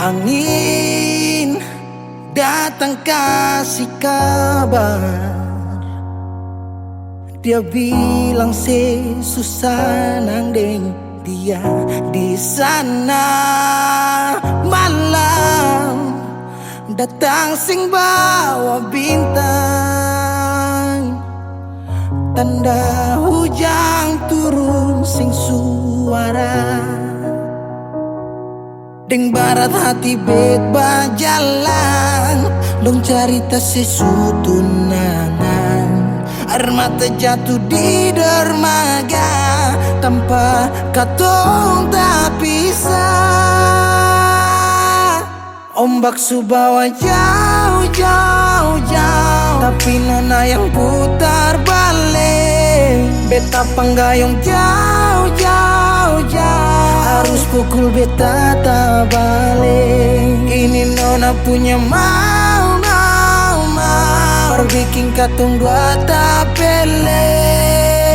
Angin datang kasih kabar, dia bilang susah nang deng dia di sana. Malam datang sing bawa bintang, tanda hujan turun sing suara. Deng barat hati bet bajalan, dong cerita sesutunangan. Air mata jatuh di dermaga, tanpa katong tak pisah. Ombak subawa jauh, jauh, jauh, tapi nona yang putar balik. Beta panggayong jauh, jauh, jauh, harus pukul beta tak balik. Ini nona punya mau, mau, mau, perbikin katong dua tak pele.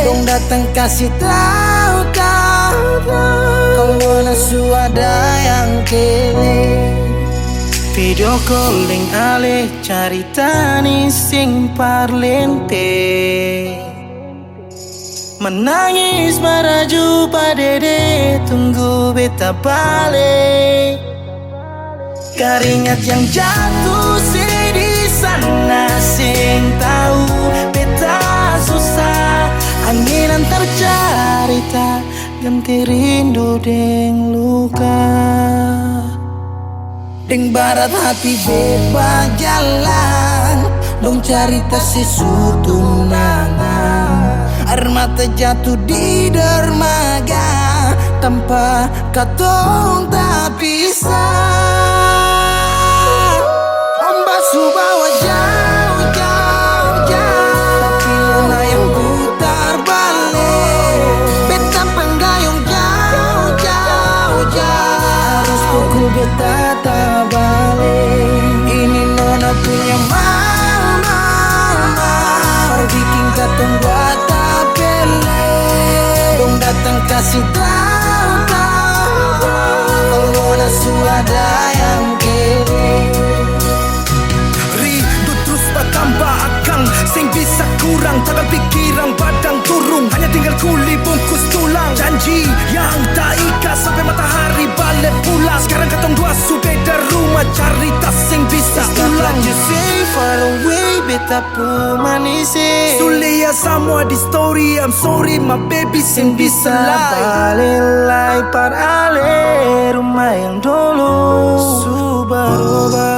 Dong datang kasih tahu, tahu, tahu, kalau nona suada yang kele. Video calling ale carita ni sing parlente, menangis meraju padede tunggu beta balik. Keringat yang jatuh di sana sing tahu beta susah. Angin antar carita ganti rindu deng luka. Deng barat hati bebas jalan, dong cerita sesutunangan. Air mata jatuh di dermaga, tanpa katong tak pisah. Ombak subawa jauh, jauh, jauh, tapi nona yang putar balik. Beta panggayong jauh, jauh, jauh, harus pukul beta tak balik. Ini nona punya mau, mau, mau, perbikin katong buat tak pele. Dong datang kasih tahu, tahu, kalau nona suada yang kele. Rindu terus bertambah akang, sing bisa kurang, takkan pikiran badang turung. Hanya tinggal kuli bungkus tulang, janji yang tak ikat sampai matahari balik pulang. Sekarang katong dua su beda rumah, cari tas sing bisa ulang. You say far away, beta pu manise. Sulia semua di story, I'm sorry my baby sing bisa Balelai parale rumah yang dulu Subaroba.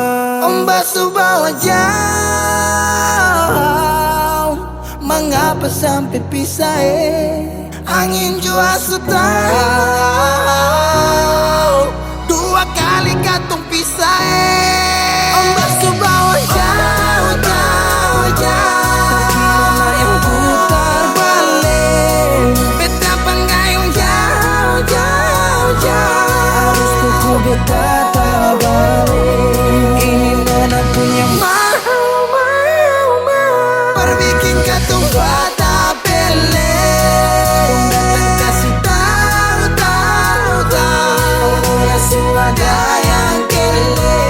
Ombak subawa jauh, mengapa sampai pisah Angin jua tahu, dua kali katong pisah Ombak subawa jauh, jauh, jauh, tapi yang putar balik. Beta panggayong jauh, jauh, jauh, harus pukul beta tak balik. Ini nona punya mau, mau, mau, perbikin katong bata pele. Dong datang kasih tahu, tahu, tahu, nona suada yang kele.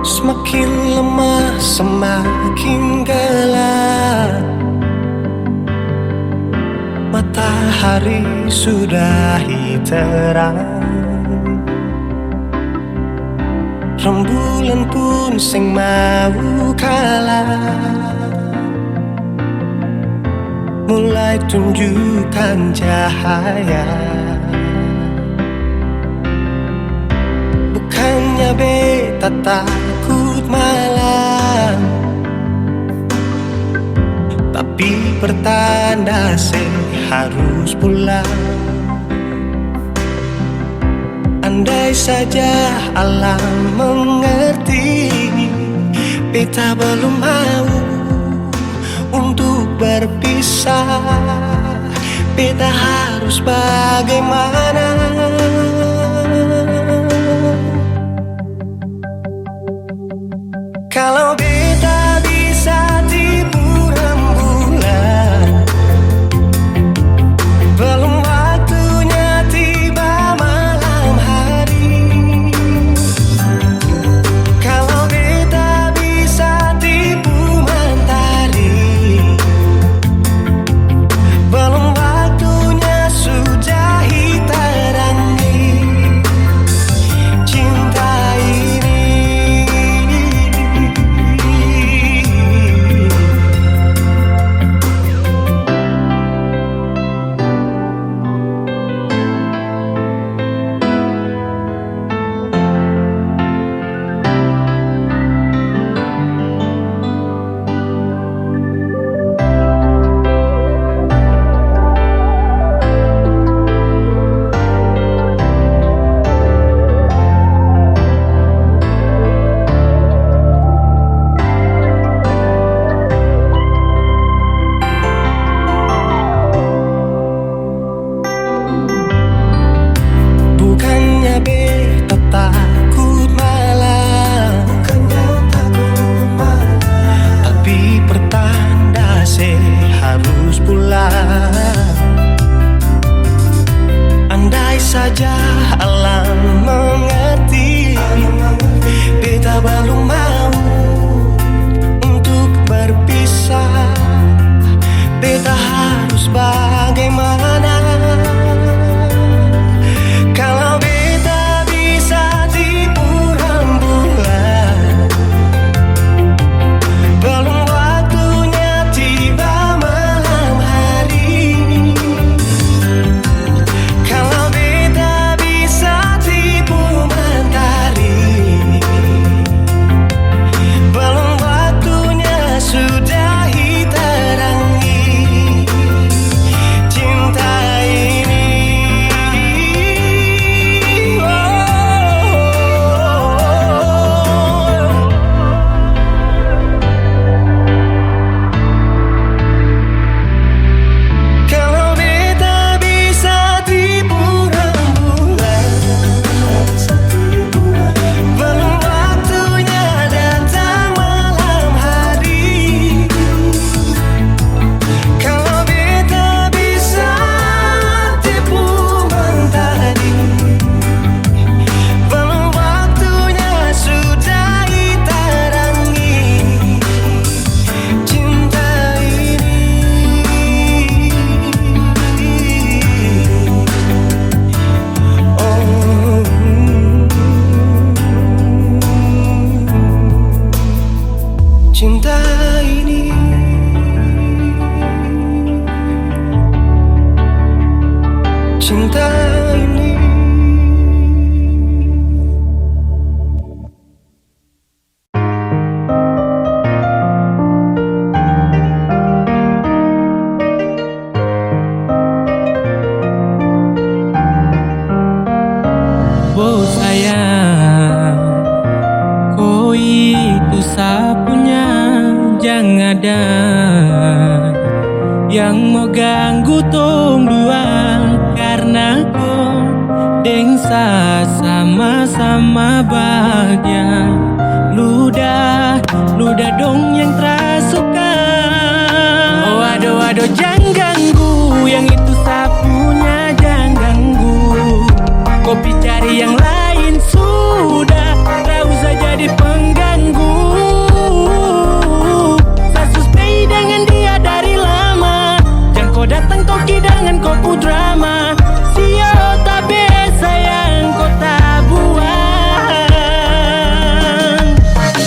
Semakin lemah, semakin gelap. Matahari sudah terang, rembulan pun sing mau kalah. Mulai tunjukkan cahaya, bukannya beta takut malam, tapi pertanda harus pulang. Andai saja alam mengerti Beta belum mau untuk berpisah. Beta harus bagaimana? Kalau beta bisa tipu rembulan, belum waktunya tiba malam hari. Kalau beta bisa tipu mentari, belum waktunya sudah terangi cinta ini. Bukannya beta takut malam, tapi pertanda harus pulang. Andai saja alam mengerti, beta belum mau untuk berpisah. Beta harus bagaimana? Kalau beta bisa tipu rembulan, belum waktunya tiba malam hari. Kalau beta bisa tipu mentari, belum waktunya sudah terangi cinta ini. Kalau beta bisa tipu rembulan, belum waktunya datang malam hari. Kalau beta bisa tipu mentari, belum waktunya sudah terangi cinta ini. Oh, cinta ini, cinta ini. Oh sayang, kau itu sapunya, jangan ada yang mau ganggu tong dua. Karena kau dengsa sama-sama bahagia. Ludah dong yang terasuka. Oh aduh jangan ganggu, yang itu sapunya jangan ganggu. Kopi cari yang lain sudah, tak usah jadi pengganggu. Saya stay dengan dia dari lama, jangan kau datang kau kidangan kau ku drama. Sio tapi sayang kau tak buang.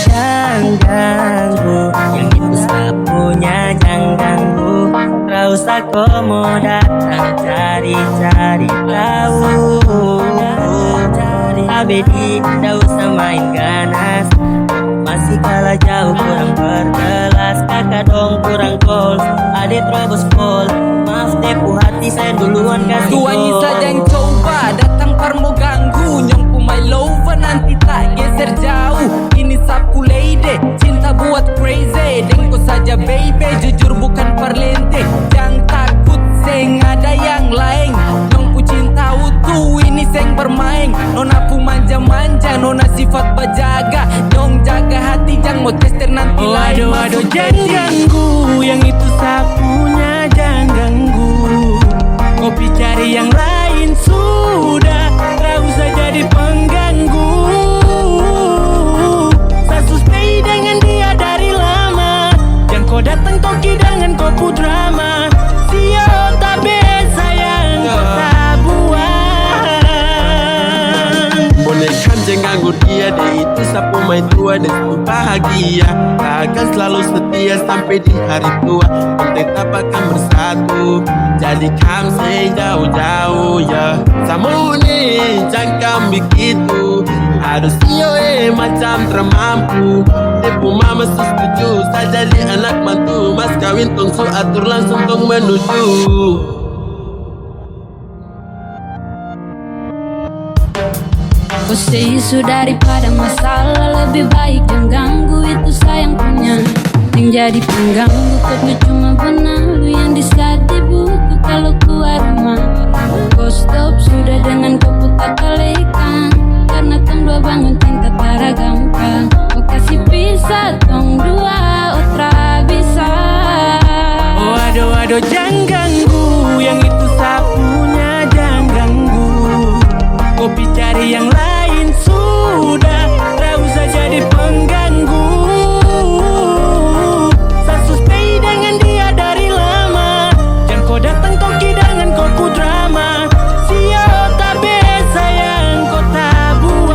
Jangan ganggu, yang itu sapunya jangan ganggu. Tak usah kau mau datang cari-cari tahu. Abedi, tak usah main ganas. Masih kalah jauh kurang berkelas. Kakak dong kurang gol, adik terobos gol. Maaf tepu hati saya duluan kasih gol. Tuanya saja yang coba datang par mau ganggu. Nyongku my lover nanti tak geser jauh. Ini sapu lady, cinta buat Oh aduh aduh jangan ganggu, yang itu sapunya jangan ganggu. Kopi cari yang lain sudah, tak usah jadi pengganggu. Saya stay dengan dia dari lama, yang kau datang toki dengan kopu drama. Sio tabe sayang kau tak buang. Bonekan jangan ganggu dia, dia itu sapu main tua dan itu bahagia. Akan selalu setia sampai di hari tua, tetap akan bersatu. Jadikan saya jauh-jauh ya. Sama nih jangan begitu. Harus sio macam termampu. Tepu mama setuju, saya jadi anak mantu. Mas kawin tong su atur langsung tong menuju. Kau say isu daripada masalah, lebih baik jangan ganggu, itu sayang punya. Yang jadi pengganggu kau tuh cuma benalu yang di saat di buku kalau keluar rumah. Kau stop sudah dengan kau putar kalikan, karena tong dua bangun cinta tara gampang. Kau kasih pisah tong dua otra bisa. Oh aduh aduh jangan ganggu, yang itu sapunya jangan ganggu. Kopi cari yang lain sudah, tak usah jadi pengganggu. Saya stay dengan dia dari lama, jangan kau datang toki dengan koku drama. Sio tabe sayang kau tak buang.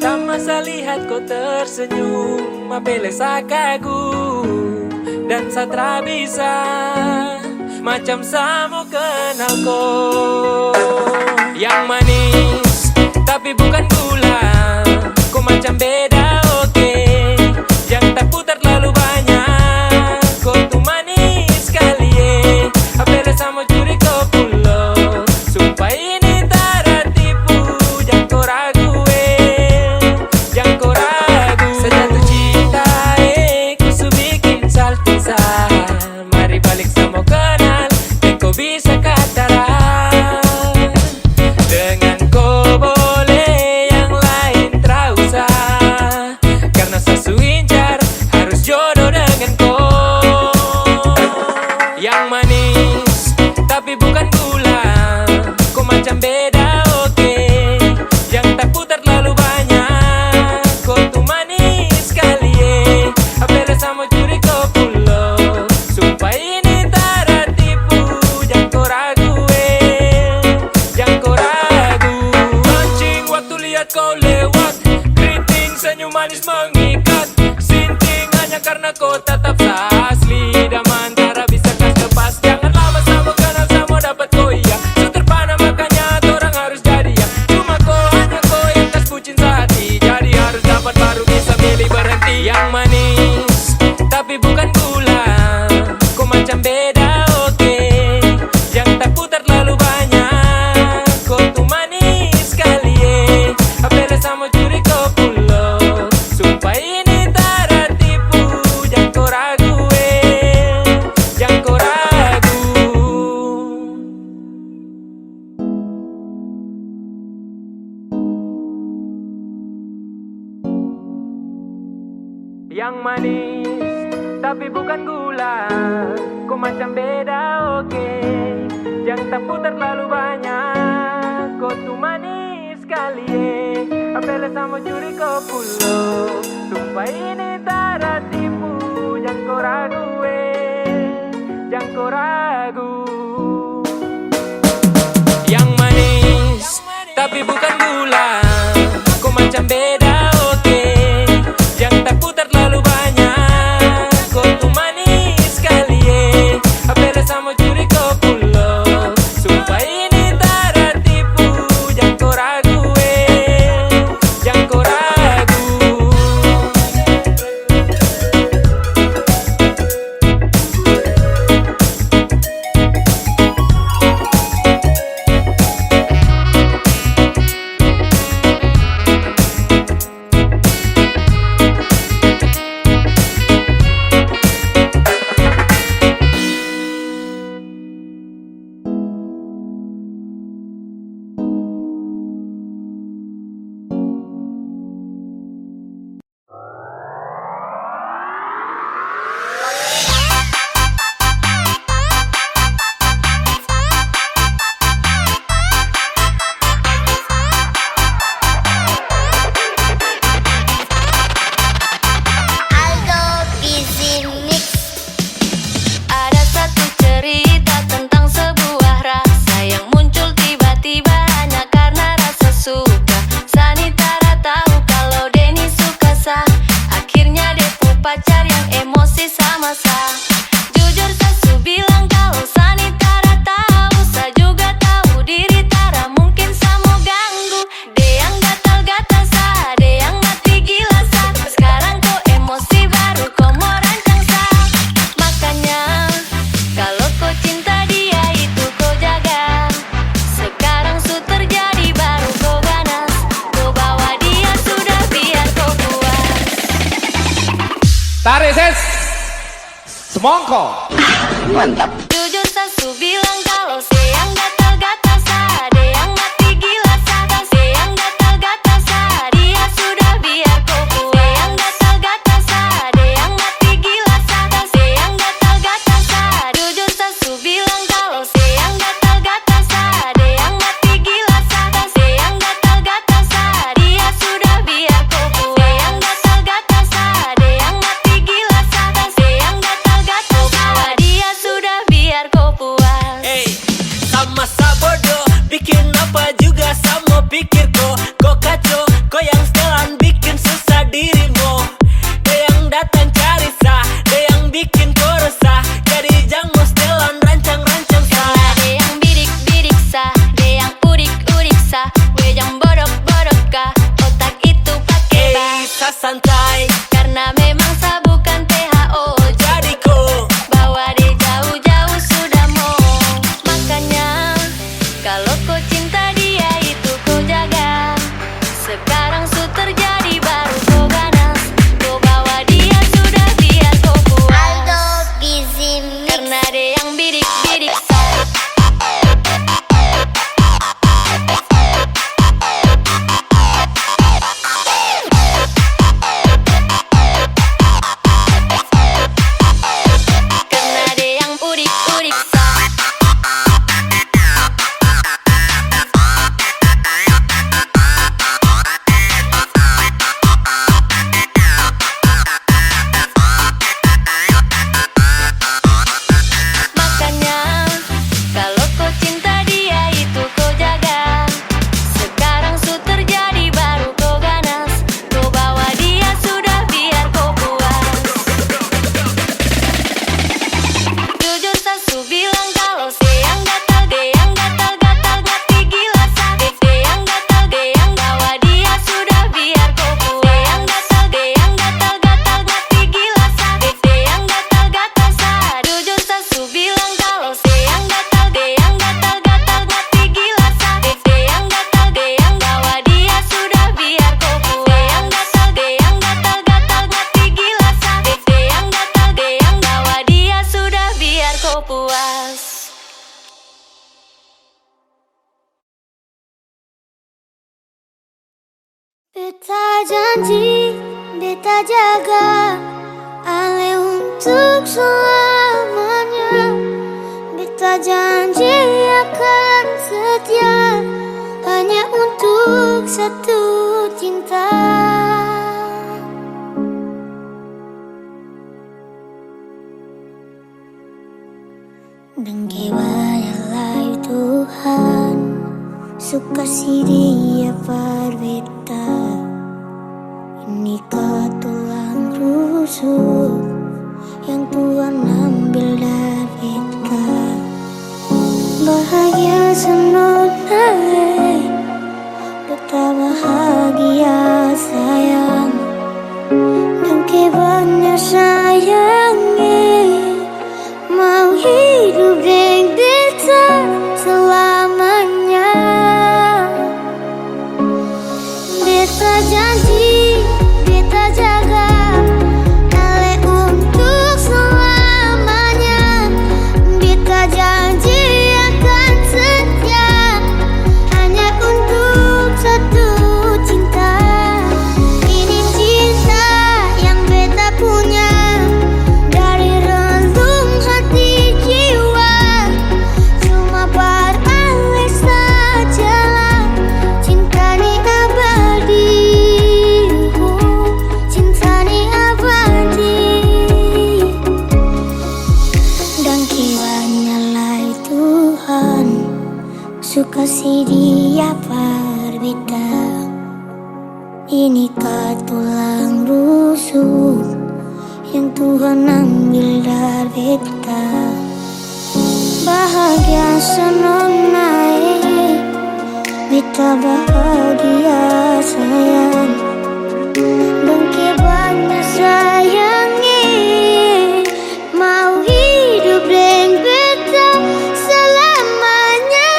Tak masa lihat kau tersenyum, apele kagum dan satra bisa macam samo kenal kau. Yang manis tapi bukan gula, kau macam beda oke. Yang tak putar terlalu banyak, kau tuh manis sekali apele samo curi kau pulo. Sumpah ini tak ada tipu, jangan kau ragu. Bisa kataran dengan kau boleh yang lain tak usah, karena sasu incar harus jodoh dengan kau. Yang manis tapi bukan gula, kau macam beda oke. Yang tak putar terlalu banyak, kau tuh manis sekali apele sama curi kau pulo. Sumpah ini tak ada tipu, jangan kau ragu jangan kau ragu. Mancing waktu lihat kau lewat, keriting senyum manis mengikat. Sinting hanya karena kau tetap asli, daman cara bisa kas lepas. Jangan lama sama kenal sama dapat kau iya. So terpana makanya orang harus jadi ya. Cuma kau hanya kau yang kas bucin sehati, jadi harus dapat baru bisa milih berhenti. Yang manis tapi bukan gula, kau macam beda oke. Yang tak putar terlalu banyak, kau tuh manis sekali apele sama curi kau pulo. Sumpah ini tak ada tipu, jangan kau ragu jangan kau ragu. Yang manis tapi bukan gula, kau macam beda oke. Yang tak putar terlalu banyak, kau tuh manis sekali apele sama curi kau pulo. Sumpah ini tak ada tipu, jangan kau ragu jangan kau ragu. Yang manis tapi bukan gula, kau macam beda oke. Yang tak putar terlalu banyak, pacar yang emosi sama Sa. Jujur Sasu bilang kalau Sani Tara tahu, Sa juga tahu diri Tara mungkin Sa mau ganggu. Dia yang gatal-gatal Sa, dia yang mati gila Sa. Sekarang kau emosi baru kau mau rancang Sa. Makanya kalau kau cinta dia itu kau jaga. Sekarang su terjadi baru kau ganas. Kau bawa dia sudah biar kau puas. Tarik ses semongko. Jujur Sasu bilang kalau si yang gatal-gatal Sa, dia yang mati gila Sa. Si yang gatal-gatal Sa, dia sudah biar kau puas. Si yang gatal-gatal Sa, dia yang mati gila Sa. Si yang gatal-gatal Sa, jujur Sasu bilang kalau si yang gatal-gatal Sa, dia yang mati gila Sa. Si yang gatal-gatal Sa, dia sudah biar kau puas. Si yang gatal-gatal Sa, dia yang mati gila Sa. Si yang gatal-gatal bawa dia sudah biar kau puas. Hey, sama-sama bodoh, bikin apa juga sama pikir kok kacau, kok yang setelan bikin susah dirimu. Dia yang datang cari Sa, dia yang bikin kau resah, jadi jangan setelan rancang-rancang Sa. Karena dia yang bidik-bidik Sa, dia yang udik-udik Sa. We yang bodok-bodok Ka, otak itu pakai ba. Hey, Sa santai, Karena memang Sa bukan THO, jadi kau bawa dia jauh-jauh sudah mau. Makanya kalau kau cinta dia itu kau jaga. Sekarang su terjadi baru kau ganas. Kau bawa dia sudah biar kau puas. Karena dia yang bidik-bidik Sa. Karena dia yang udik-udik Sa. Makanya kalau kau cinta dia itu kau jaga. Sekarang su terjadi baru kau ganas. Kau bawa dia sudah biar kau puas. Jujur Sasu bilang kalau si yang gatal, dia yang gatal-gatal mati gila Sa. Dia yang gatal, dia yang bawa dia sudah biar kau puas. Dia yang gatal, dia yang gatal-gatal mati gila Sa. Dia yang gatal-gatal Sa. Jujur Sasu bilang kalau si yang gatal, dia yang gatal-gatal mati gila Sa. Dia yang gatal, dia yang bawa dia sudah biar kau puas. Dia yang gatal, dia yang gatal-gatal mati gila Sa. Dia yang gatal, dia yang bawa dia sudah biar kau puas. Beta janji, beta jaga Ale untuk selamanya. Beta janji akan setia hanya untuk satu cinta. Dan kebanyalah Tuhan suka si dia berbeda. Ini tulang rusuk yang Tuhan ambil dari kita. Bahagia senonai, betapa bahagia sayang. Dan kebanyakan sayangnya mau hidup dengan beta selamanya. Beta janji, beta jaga Ale untuk selamanya. Beta janji akan setia hanya untuk satu cinta. Ini cinta yang beta punya dari relung hati jiwa. Cuma pada Ale sajalah cinta ni abadi. Cinta ni abadi. Dan kiranya Tuhan suka si dia berbeda. Inikah tulang rusuk Tuhan ambil dari beta. Bahagia senang naik, beta bahagia sayang. Dengki banyak sayangi, mau hidup dengan beta selamanya.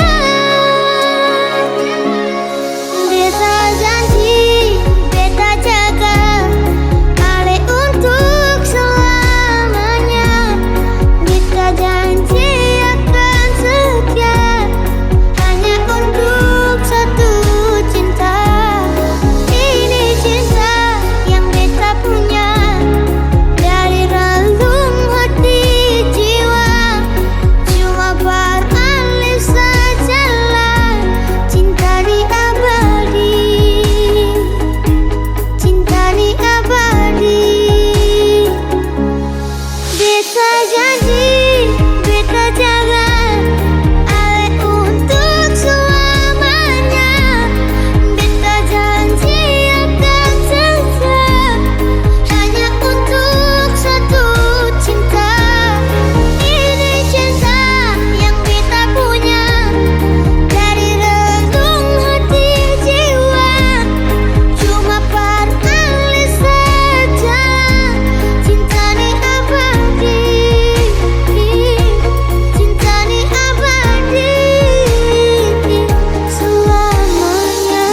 Beta janji, beta jaga Ale untuk selamanya. Beta janji akan setia hanya untuk satu cinta. Ini cinta yang beta punya dari relung hati jiwa. Cuma beralih sajalah, cinta ni abadi, cinta ni abadi. Beta janji, beta jaga Ale untuk selamanya. Beta janji akan setia hanya untuk satu cinta. Ini cinta yang beta punya dari relung hati jiwa. Cuma beralih saja, cinta ni abadi, cinta ni abadi selamanya.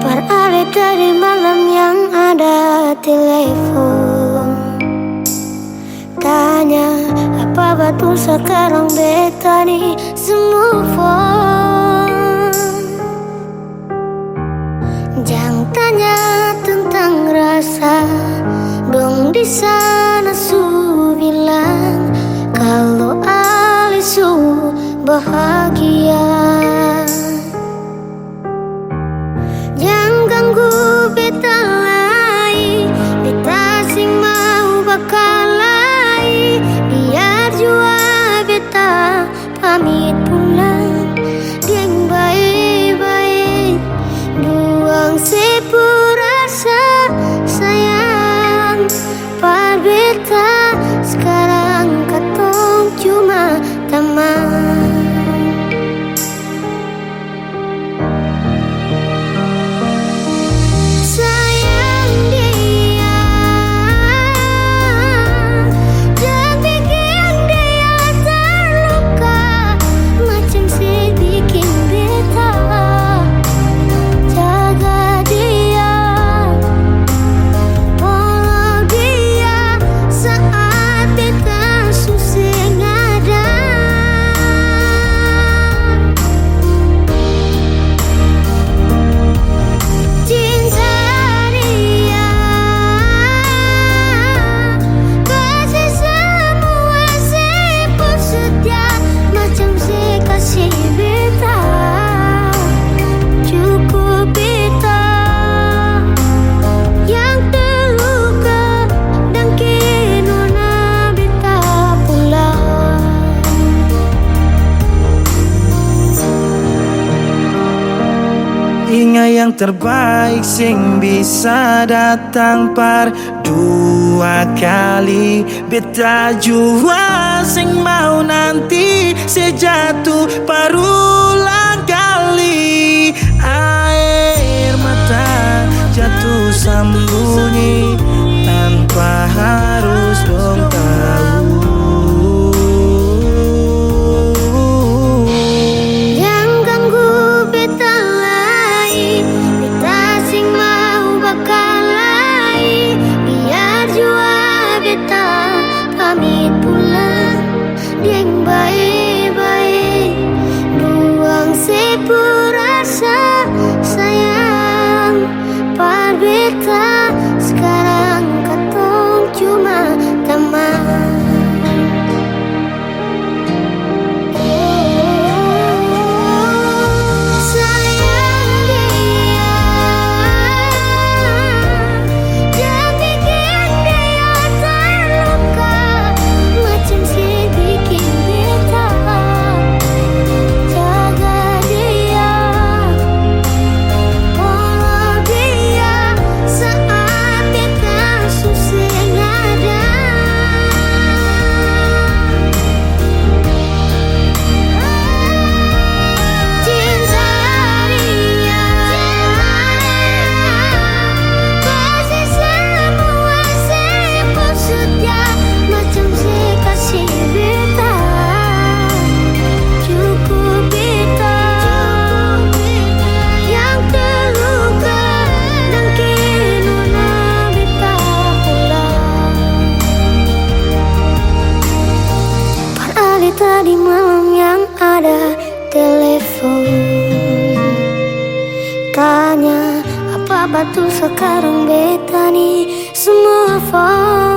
Beralih dari malam yang ada telepon, tanya apa betul sekarang beta ni semua phone. Jangan tanya tentang rasa, dong di sana su bilang kalau Ali su bahagia. Jangan ganggu beta lagi, beta sing mau bakal lagi. Biar jua beta pamit pulang dengan baik-baik. Buang sepurasa sayang, par beta sekarang katong cuma teman. Sayang dia, jangan bikin dia terluka, macam si bikin beta. Jaga dia, follow dia saat beta susah ada. Cinta dia, kasih semua siput setia, macam si kasih beta. Cukup beta yang terluka dan kinona beta pulang. Ingat yang terbaik sing bisa datang par dua kali. Beta jua sing mau nanti sejatuh parulang kali. Air mata jatuh sembunyi tanpa harus dong tahu. Jangan ganggu beta lagi, beta sing mau bakal lagi. Biar jua beta pamit pulang dengan baik-baik. Buang sepurasa sayang. betul sekarang beta nih semua fall.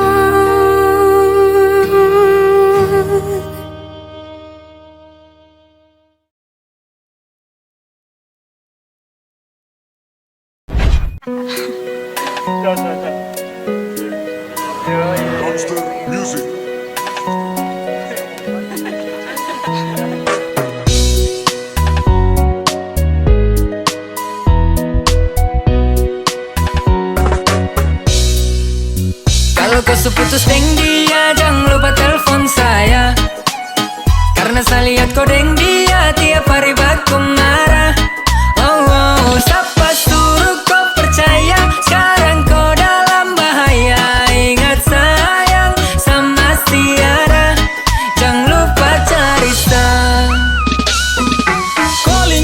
Kalau kau seputus deng dia, jangan lupa telepon saya. Karena saya lihat kau deng dia tiap hari baku marah. Oh, siapa suruh kau percaya? Sekarang kau dalam bahaya. Ingat sayang sama Tiara, jangan lupa cari sah.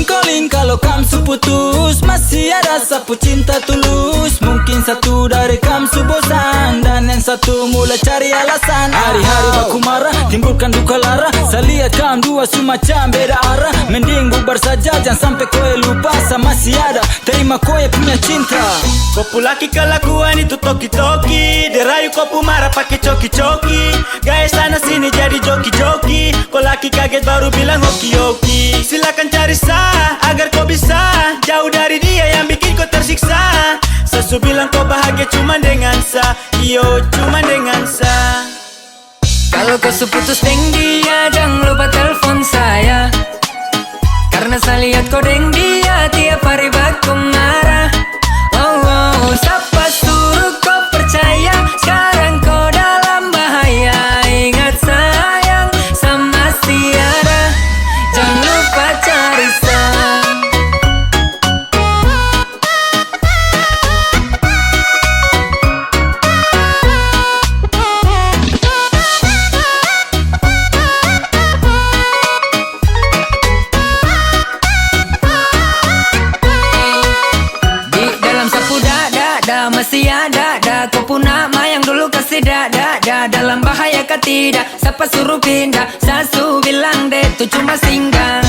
Calling kalau kamu seputus, masih ada sapu cinta tulus. Mungkin satu dari kamu bosan dan yang satu mulai cari alasan. Hari-hari baku marah, timbulkan duka lara. Saya lihat kamu dua semacam beda arah. Mending bubar saja, jangan sampai kowe lupa sama si ada. Terima kowe punya cinta. Kopu laki kelakuan itu toki-toki. Derayu kopu marah pakai coki-coki. Gaya sana sini jadi joki-joki. Kau laki kaget baru bilang hoki-hoki. Silakan cari sah agar kau bisa jauh dari dia yang bikin kau tersiksa. Sesu bilang kau bahagia cuma dengan sa, iyo cuma dengan sa. Kalau kau seputus deng dia, jangan lupa telepon saya. Karena saya lihat kau deng dia tiap hari baku marah. Oh, siapa suruh kau percaya? Sekarang kau dalam bahaya. Ingat sayang sama Tiara, jangan lupa cari sah. Masih ada kau pun nama yang dulu kasih dada. Dalam bahaya kah tidak? Siapa suruh pindah? Sasu bilang deh itu cuma singgah.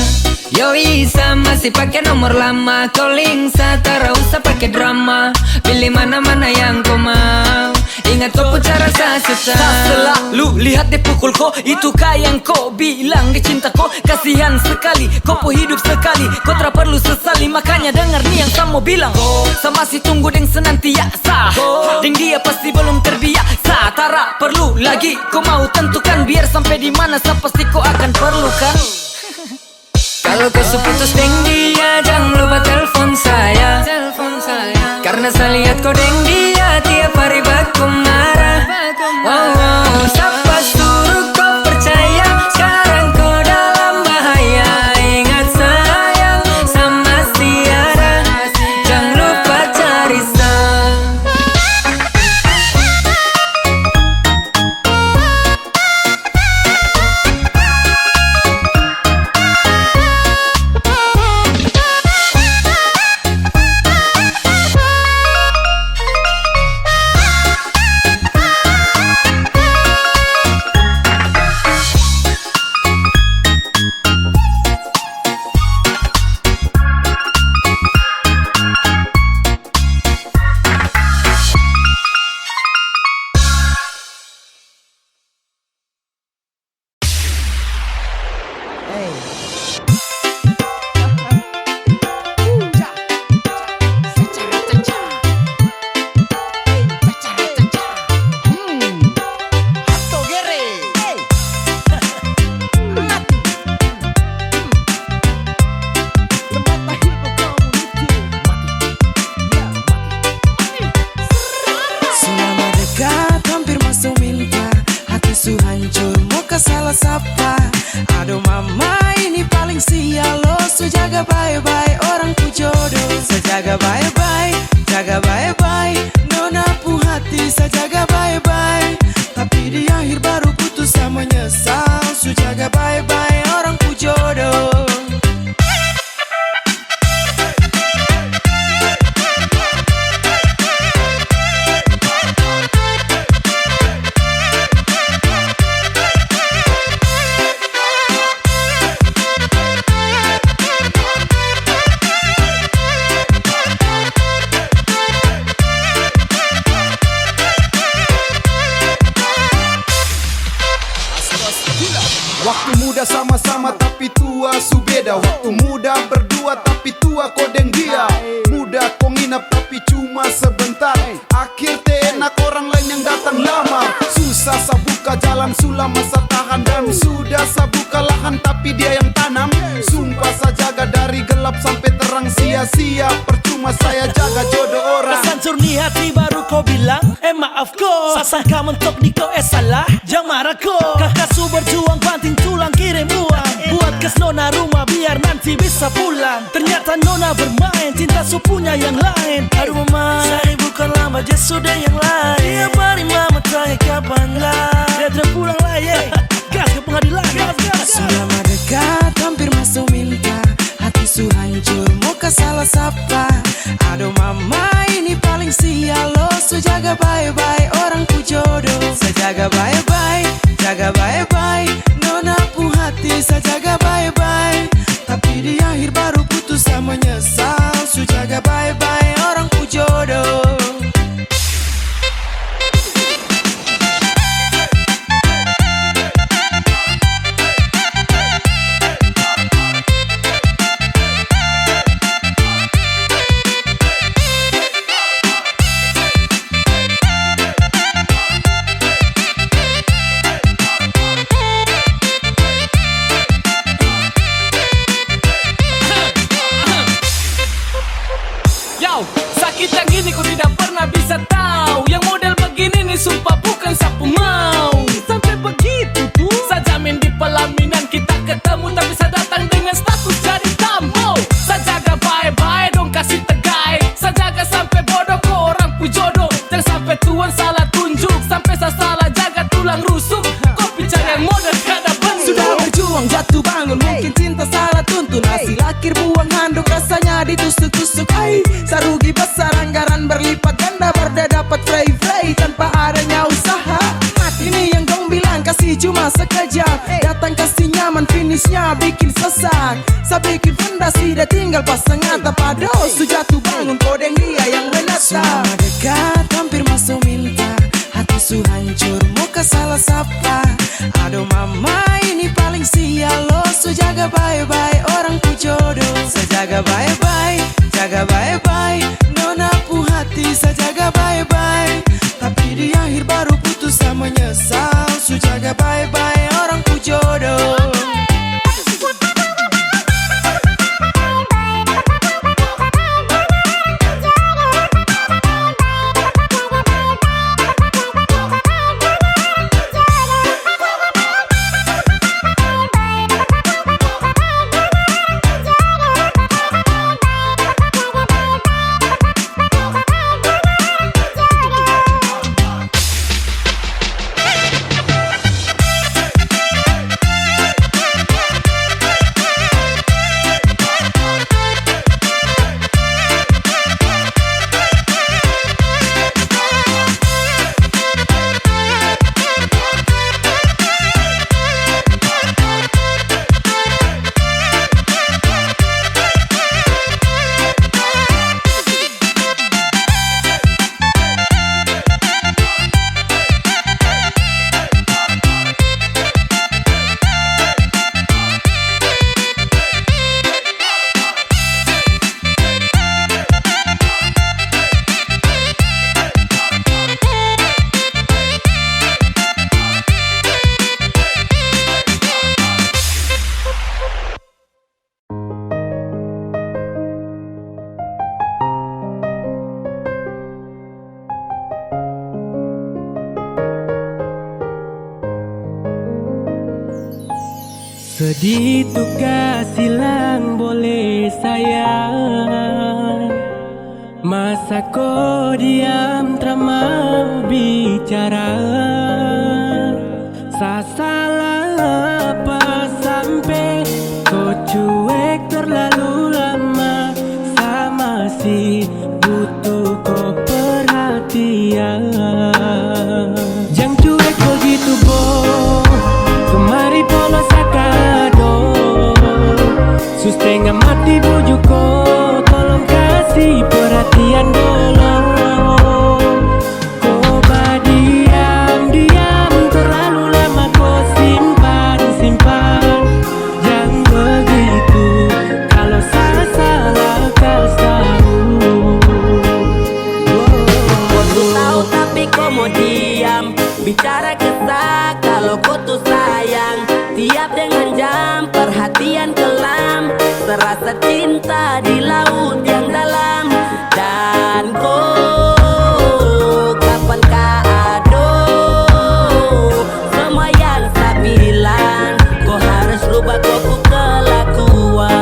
Yoi masih pakai nomor lama. Calling satara usah pakai drama. Pilih mana-mana yang kau mau. Ingat kau pun cara susah. Selalu lihat dia pukul kau. Itu yang kau bilang dia cinta kau. Kasihan sekali kau pun hidup sekali. Kau tak perlu sesali. Makanya dengar nih yang kamu bilang. Sama si tunggu deng senantiasa. Deng dia pasti belum terbiasa. Tara perlu lagi kau mau tentukan. Biar sampai di mana saya pasti kau akan perlukan. Kalau kau seputus deng dia, jangan lupa telepon saya. Karena saya lihat kau deng dia tiap hari baku marah. Oh, siapa suruh kau percaya? Sekarang kau dalam bahaya. Ingat sayang sama Tiara, jangan lupa cari sah. tua su beda. Waktu muda berdua tapi tua kodeng dia. Muda kau nginap tapi cuma sebentar. Akhir enak orang lain yang datang lama. Susah sabuka jalan sulam masa tahan. Dan sudah sabuka lahan tapi dia yang tanam. Sumpah saya jaga dari gelap sampai terang. Sia-sia percuma saya jaga jodoh orang. Kesancur ni hati baru kau bilang maaf ko. Sasangka mentok di kau salah. Jangan marah ko. Kakak su berjuang banting tulang kirim uang. Buat kes nona rumah biar nanti bisa pulang. Ternyata nona bermain cinta su punya yang lain. Aduh mama, saya bukan lama dia sudah yang lain. Dia bari mama tanya kapan lah. Dia terpulang lah ye. Gas ke pengadilan. Gas. Sudah dekat hampir masuk minta. Hati su hancur muka salah sapa. Aduh mama ini paling sial lo. Su jaga bye-bye orang ku jodoh. Saya jaga bye-bye, jaga bye-bye. Nona pu hati saya jaga bye-bye. Tapi di akhir baru putus saya menyesal. Su jaga bye-bye orang ku jodoh. Sakit yang gini ku tidak pernah bisa tahu. Yang model begini nih sumpah bukan sapu mau. Sampai begitu tuh saya jamin di pelaminan kita ketemu. Tapi saya datang dengan status jadi tamu. Saya jaga bye-bye dong kasih tegai. Saya jaga sampai bodoh ke orang pu jodoh. Jangan sampai tuan salah tunjuk. Sampai saya salah jaga tulang rusuk. Kau bicara yang model kada benar. Sudah berjuang jatuh bangun mungkin cinta salah tuntun. Hasil akhir buang handuk rasanya ditusuk-tusuk. Sarugi besar anggaran berlipat ganda. Berda dapat frey-frey tanpa adanya usaha. Mati nih yang dong bilang kasih cuma sekejap. Datang kasih nyaman finishnya bikin sesak. Saya bikin fondasi dia tinggal pasang atap. Aduh su jatuh bangun kodeng dia yang menatap. Sudah dekat hampir masuk minta. Hati su hancur muka salah sapa. Aduh mama ini paling sial lo. Su jaga bye-bye orang ku jodoh. Saya jaga bye-bye, jaga bye-bye. Nona pu hati saya jaga bye-bye. Tapi di akhir baru putus saya menyesal. Su jaga bye-bye orang ku jodoh. Sedih tukar silang boleh sayang. Masa kau diam tak mau bicara. Salah apa sampai kau cuek terlalu lama. Saya masih butuh kau perhatian. Jangan cuek begitu boh. Kemari polos akado. Setengah mati bujuk kau. Tolong kasih perhatian dulu. Kau diam terlalu lama. Kau simpan. Jangan begitu. mau diam. Bicara kesah kalau kau tuh sayang. Tiap dengan jam perhatian kelam. Terasa cinta di laut yang dalam. Dan kau kapan ado semua yang saya bilang. Kau harus rubah kau kelakuan.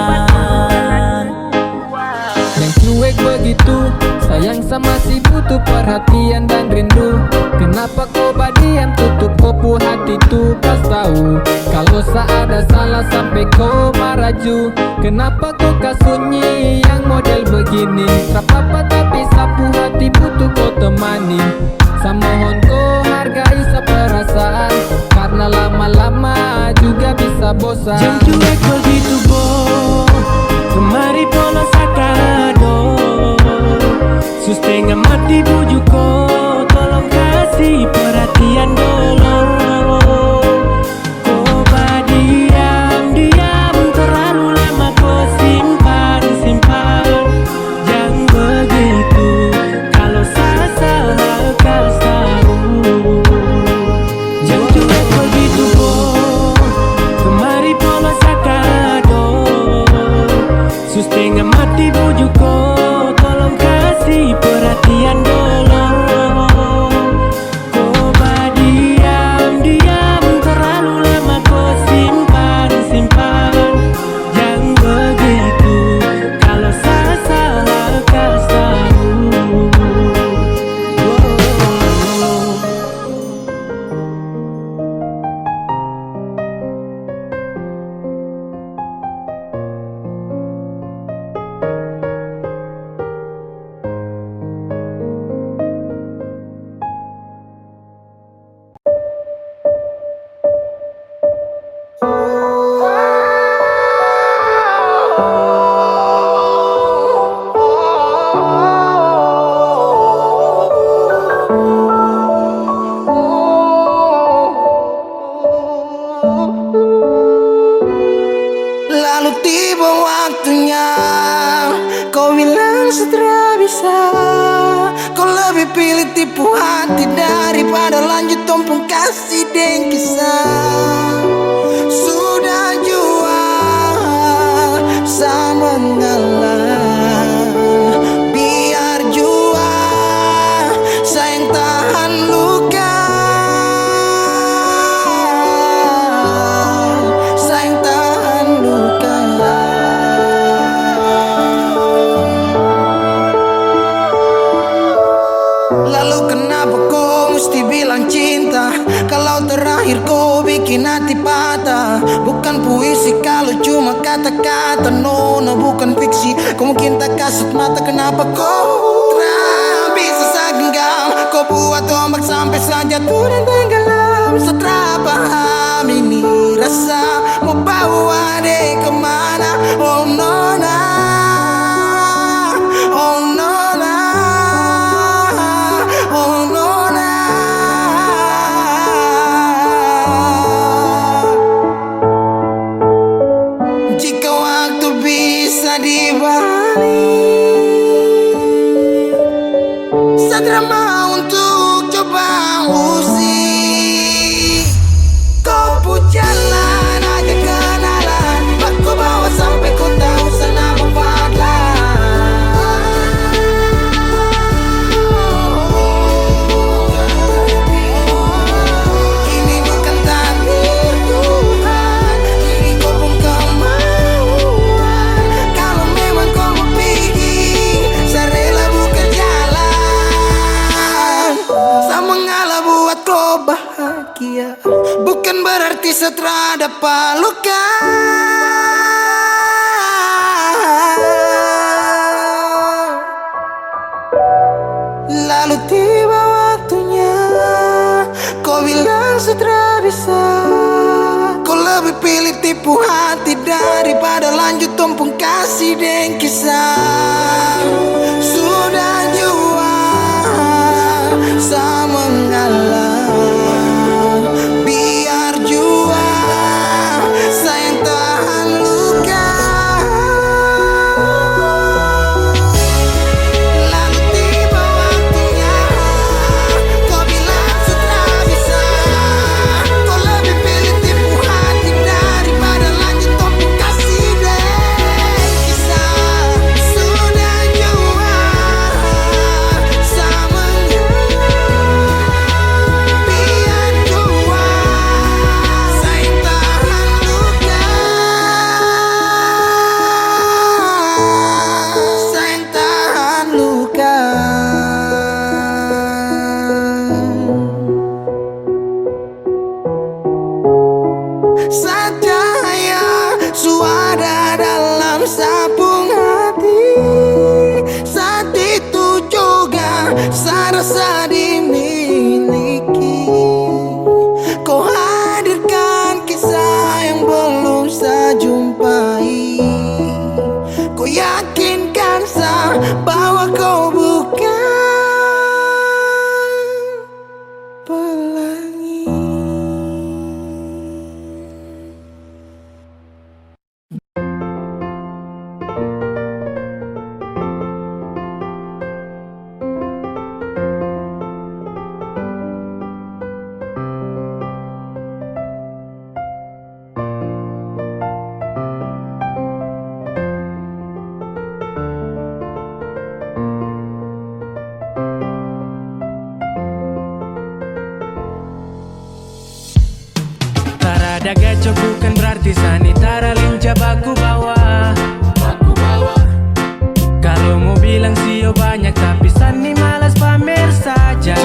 Yang cuek begitu, sayang sama si butuh perhatian dan rindu. Kenapa kau badiam tutup kopu hati tuh pas tahu. Kalau ada salah sampai kau maraju. Kenapa kau kasunyi yang model begini. Trapapa tapi sapu hati butuh kau temani. Samohon kau hargai seperasaan. Karena lama-lama juga bisa bosan. Yang cuek begitu boh, kemari polos sakado. Sustengah mati bujuk kau, tolong kasih perhatian dulu. Kau diam terlalu lama kau simpan. Yang begitu, kalau saya salah kau tahu. Yang cuek begitu boh, kemari polos sakado. Sustengah mati bujuk kau, tolong kasih perhatian dulu. Kau diam terlalu lama kau simpan. Yang begitu, kalau saya salah kau tahu. Lalu tiba waktunya, kau bilang setelah bisa. Kau lebih pilih tipu hati daripada lanjut tumpeng kasih dan kisah. Sudah jual sama ngalah. Biar jual sayang tahan luka. Sayang tahan luka. Lalu kenapa kau mesti bilang cinta kalau terakhir kau bikin hati patah? Bukan puisi kalau cuma kata-kata. No, bukan fiksi. Kau mungkin tak kasut mata. Kenapa kau bisa segenggam? Kau buat ombak sampai saja turun tenggelam. Setelah paham ini rasa mau bawa deh kemana? Oh nona, oh nona, oh nona. Jika waktu bisa dibalik, Sadra mau untuk coba usik. Kau pun jalan aja kenalan, aku bawa sampai kau tahu sana ini bukan takdir Tuhan, ini kau pun kemauan. Kalau memang kau mau pergi, saya rela buka jalan. Saya mengalah buat kau bahagia, bukan berarti setelah dapat luka. Lalu tiba waktunya, kau bilang setelah bisa. Kau lebih pilih tipu hati daripada lanjut tumpeng kasih dan kisah. Sudah jual sama ngalah. Biar jual sayang tahan luka. Lalu tiba waktunya, kau bilang rasa dimiliki. Kau hadirkan kisah yang belum saya jumpai. Kau yakinkan saya bahwa kau bukan pelangi. Tarada gaco bukan berarti sanitara linca baku bawa. Kalau mau bilang sio banyak tapi Sani malas pamer saja.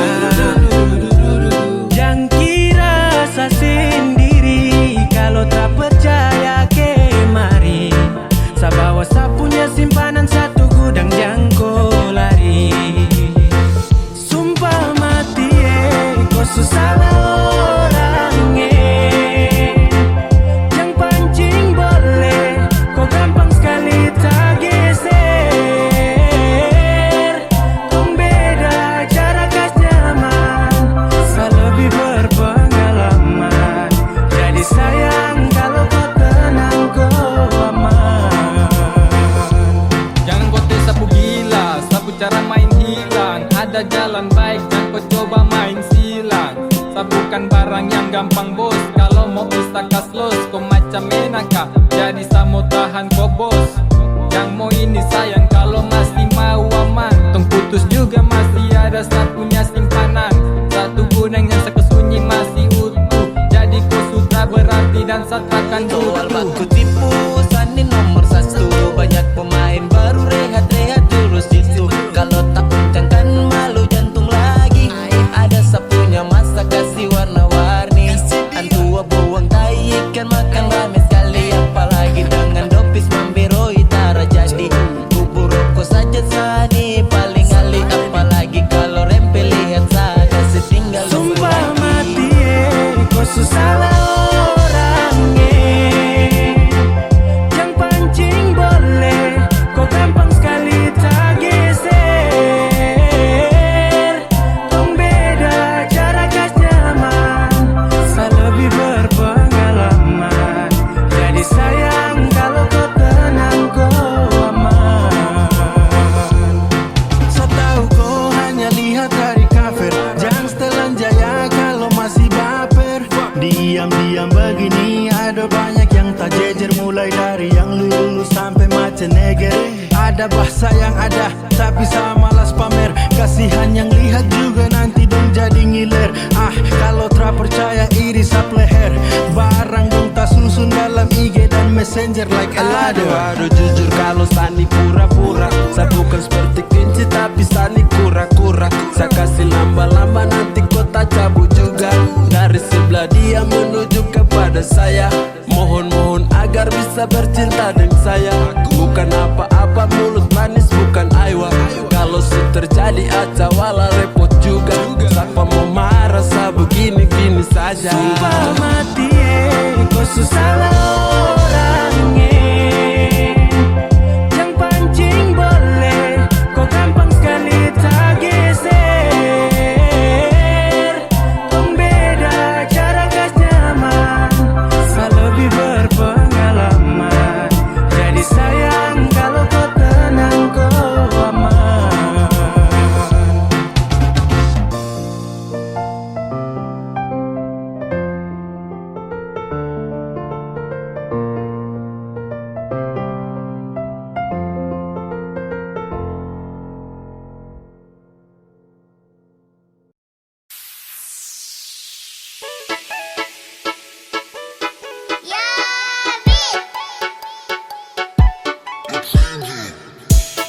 Jangan kira saya sendiri, kalau tak percaya kemari. Saya bawa saya punya simpanan satu gudang jangko lari. Sumpah mati kau susah orangnya. Yang pancing boleh, kau gampang sekali tak geser. Tong beda cara kas nyaman, saya lebih berpengalaman. Jadi sayang kalau kau tenang kau aman. Jangan kau tes sapu gila, sapu cara main hilang. Ada jalan baik, jangan kau coba main silang. Sabukan barang yang gampang bos, kalau mau ustakas los. Kau macam menaka, jadi samo tahan kau bos. Yang mau ini sayang, kalau masih mau aman. Tong putus juga masih ada sapunya simpanan. Satu gudang yang sekesunyi masih utuh. Jadi kau sudah berarti dan saya takkan Soal butuh. baku tipu, Sani nomor satu. Banyak pemain baru rehat-rehat jurus itu. Kalau tak uncangkan malu jantung lagi. Ada sapunya masa kasih warna-warni. Antua buang tai ikan makan rame sekali. Apalagi dengan dopis mambiroi tara jadi. Bubur rokok saja Sani paling alih. Apalagi kalau rempel lihat saya kasih tinggal Sumpah mati kau susah orangnya. Yang pancing boleh, kau gampang sekali tak geser. Tong beda cara kas nyaman, saya lebih berpengalaman. Jadi sayang kalau kau tenang kau aman. Saya tahu kau hanya lihat dari cover. Jangan setelan jaya kalau masih baper. Diam-diam begini ada banyak yang tak jejer. Mulai dari yang lulus sampai macam negeri. Ada bahasa yang ada tapi saya malas pamer. Kasihan yang lihat juga nanti dong jadi ngiler. Kalau tak percaya iri sap leher. Barang dong tak susun dalam IG dan messenger like Elado. Aduh jujur kalau Sani pura-pura. Saya bukan seperti kelinci tapi Sani kura-kura. Saya kasih lamba-lamba nanti kota cabut juga. Dari sebelah dia menuju kepada saya. Mohon-mohon agar bisa bercinta dengan saya. Bukan apa-apa mulut manis bukan aiwa. Kalau sudah terjadi aca wala repot juga. Siapa mau marah saya begini-gini saja. Sumpah mati kau susah orangnya. Yang pancing boleh, kau gampang sekali tak geser. Tong beda cara kas nyaman, saya lebih berpengalaman. Jadi sayang kalau kau tenang kau aman.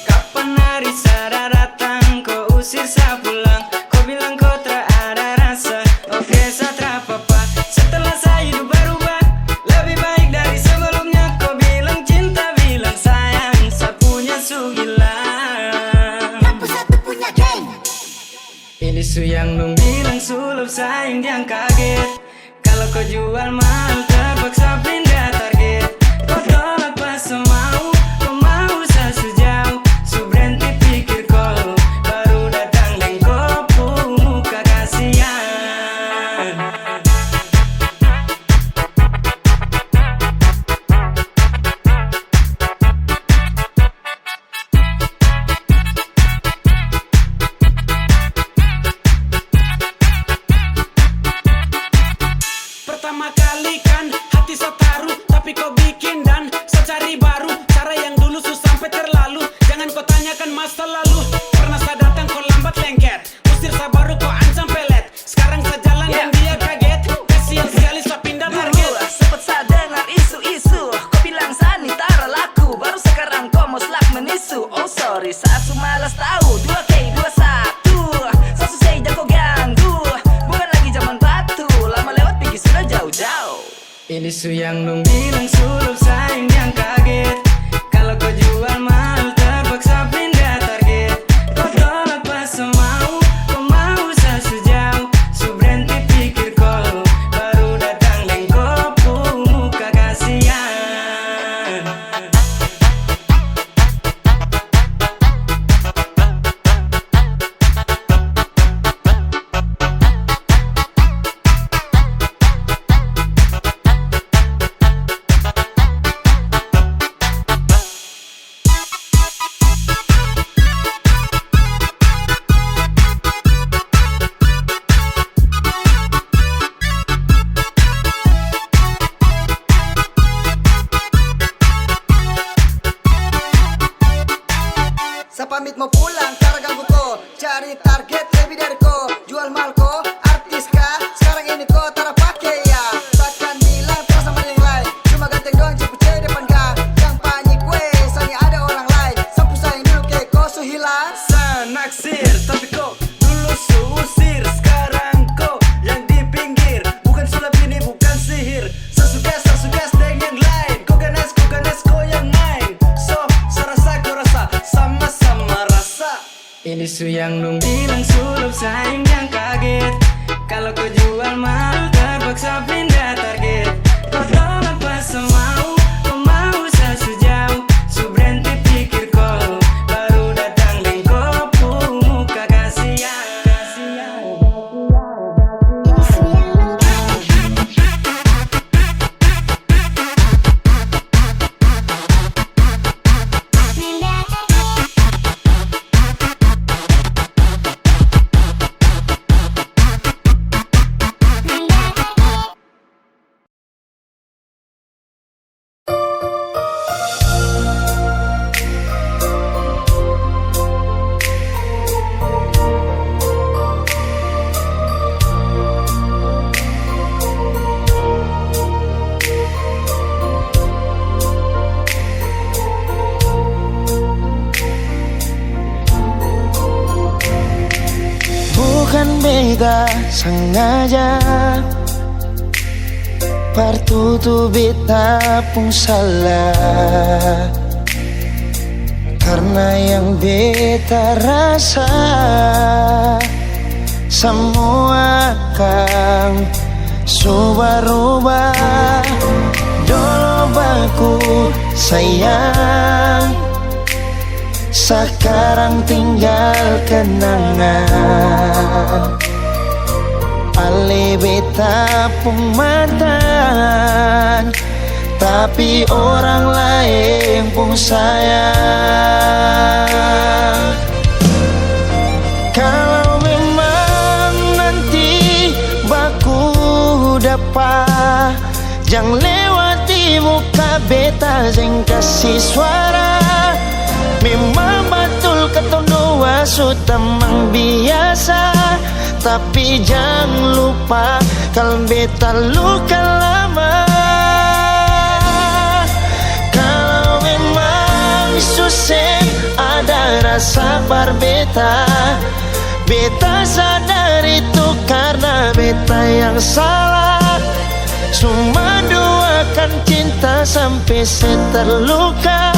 Kapan hari saya datang, kau usir saya pulang. Kau bilang kau tak ada rasa, oke saya tak apa-apa. Setelah saya hidup berubah, lebih baik dari sebelumnya. Kau bilang cinta, bilang sayang, saya punya sugilan. Lampu satu punya geng. Ini su yang nung bilang sulap sayang yang kaget. Kalau kau jual mahal terpaksa pindah target. Kau tolak pas mau, kau mau sejauh. Su berhenti pikir kau baru datang dan kau muka kasihan. Pertama kali kan hati so taruh, tapi kau bikin dan so cari baru. Cara yang dulu su sampai terlalu. Jangan kau tanyakan masa lalu. Pernah saya datang kau lambat lengket, usir saya baru kau ancam pelet. Sekarang saya jalan dan dia kaget. Kasian sekali saya pindah target. Sempet saya dengar isu-isu, kau bilang sanitara laku. Baru sekarang kau mau selak menisu. Oh sorry, saya su malas tahu. 2K21 saya su say jago ganggu. Bukan lagi zaman batu, lama lewat pergi sudah jauh-jauh. Ini su yang nung bilang sulap sayang yang kaget. Kalau kau jual mahal terpaksa pindah target. Kau tolak pas mau, kau mau sejauh. Su berhenti pikir kau baru datang dan kau muka kasihan. Saya pamit mau pulang, cara ganggu ko. Cari target lebih dari ko. Jual mal ko, artis kah? Sekarang ini ko tara pakai ya. Takkan bilang terus sama yang lain. Cuma ganteng doang cepet depan gang. Yang panik kue, sani ada orang lain. Sampu sayang dulu ke ko su hilang. Saya naksir tapi kok dulu su usir. Sekarang kok yang di pinggir. Bukan sulap ini bukan sihir. Sasugas dengan lain. Kau ganas kau yang main. So rasa kau rasa sama-sama rasa. Ini su yang nung bilang sulap sayang yang kaget. Kalau kau jual mahal terpaksa pindah target. Kau tolak pas mau, kau mau sejauh. Su berhenti pikir kau baru datang dan kau muka kasihan. Ini su yang nung Bukan beta sengaja Partutu beta pun salah. Karena yang beta rasa semua akan subah-rubah. Dulu baku sayang, sekarang tinggal kenangan. Ale beta pun mantan, tapi orang lain pun sayang. Kalau memang nanti baku dapat, jangan lewati muka beta, jangan kasih suara. Memang betul ketong dua sudah memang biasa, tapi jangan lupa kalau beta luka lama. Kalau memang susah ada rasa berbeta, beta sadar itu karena beta yang salah. Cuma doakan cinta sampai saya terluka.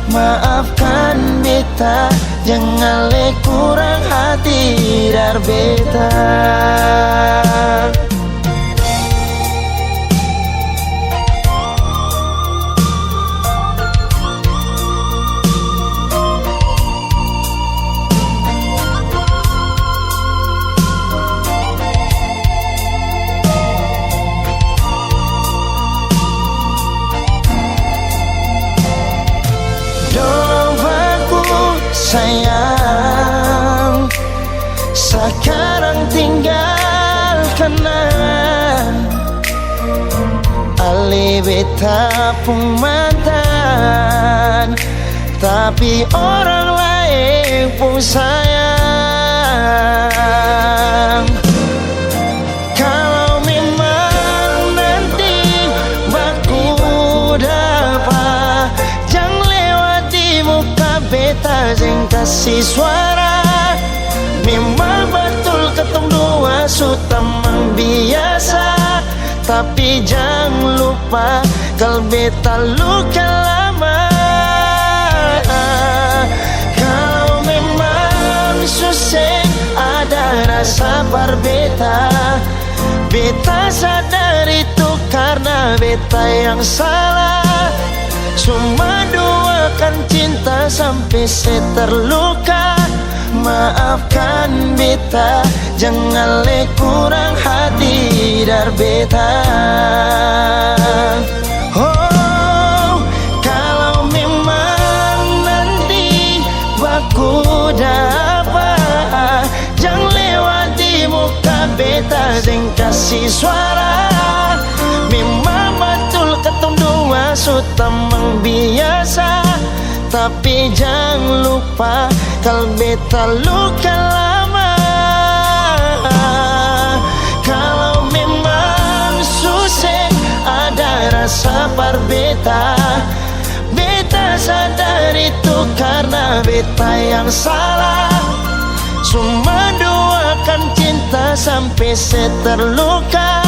Maafkan beta, jangan le kurang hati dar beta. Sayang, sekarang tinggal kenangan. Ali beta pun mantan, tapi orang lain pun sayang. Kalau memang nanti baku dapat, jangan lewat di muka beta jeng kasih suara. Memang betul ketong dua sutamang biasa, tapi jangan lupa kalau beta luka lama. Kalau memang susah ada rasa berbeda, beta sadar itu karena beta yang salah. Cuma duakan cinta sampai saya terluka. Maafkan beta, jangan le kurang hati dar beta. Oh, kalau memang nanti baku dapat, jangan lewati muka beta jeng kasih suara. Memang betul ketong dua sutamang biasa, tapi jangan lupa kalau beta luka lama. Kalau memang susah ada rasa berbeda, beta sadar itu karena beta yang salah. Cuma doakan cinta sampai saya terluka.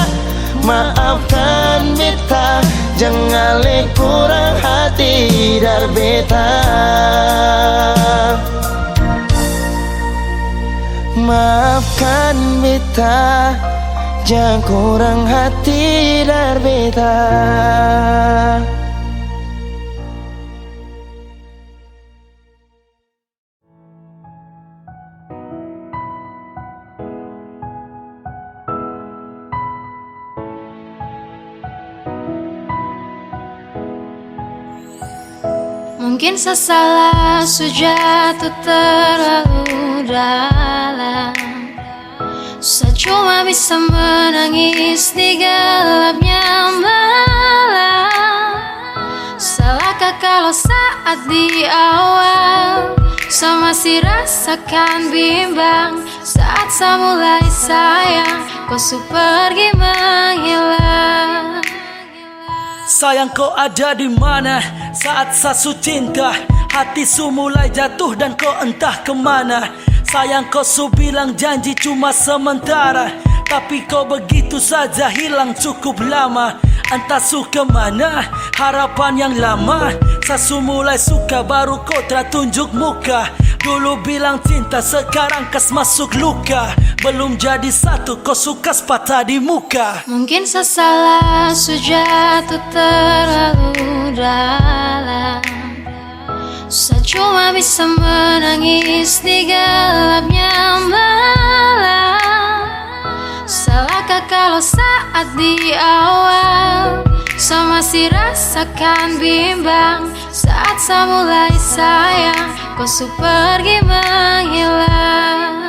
Maafkan beta, jangan le kurang hati dar beta. Maafkan beta, jangan kurang hati dar beta. Mungkin sesalah sejatuh terlalu dalam, saya cuma bisa menangis di gelapnya malam. Salahkah kalau saat di awal saya masih rasakan bimbang, saat saya mulai sayang kau su pergi menghilang. Sayang kau ada di mana saat sasu cinta, hati su mulai jatuh dan kau entah kemana. Sayang kau su bilang janji cuma sementara, tapi kau begitu saja hilang cukup lama. Entah su kemana harapan yang lama, sasu mulai suka baru kau tertunjuk muka. Dulu bilang cinta sekarang kas masuk luka, belum jadi satu kau suka patah di muka. Mungkin saya salah sejatuh terlalu dalam, saya cuma bisa menangis di gelapnya malam. Salahkah kalau saat di awal saya masih rasakan bimbang, saat saya mulai sayang kau su pergi menghilang.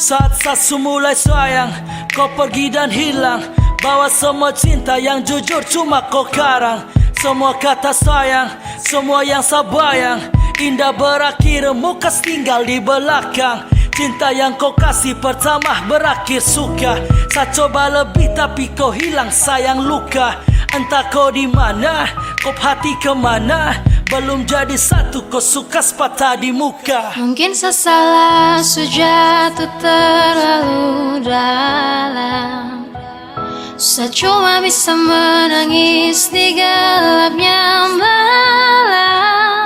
Saat sasu mulai sayang kau pergi dan hilang, bawa semua cinta yang jujur cuma kau karang. Semua kata sayang, semua yang sabayang, indah berakhir muka tinggal di belakang. Cinta yang kau kasih pertama berakhir suka. Saya coba lebih tapi kau hilang sayang luka. Entah kau di mana, kau hati kemana, belum jadi satu kau suka patah di muka. Mungkin saya salah sejatuh terlalu dalam, saya cuma bisa menangis di gelapnya malam.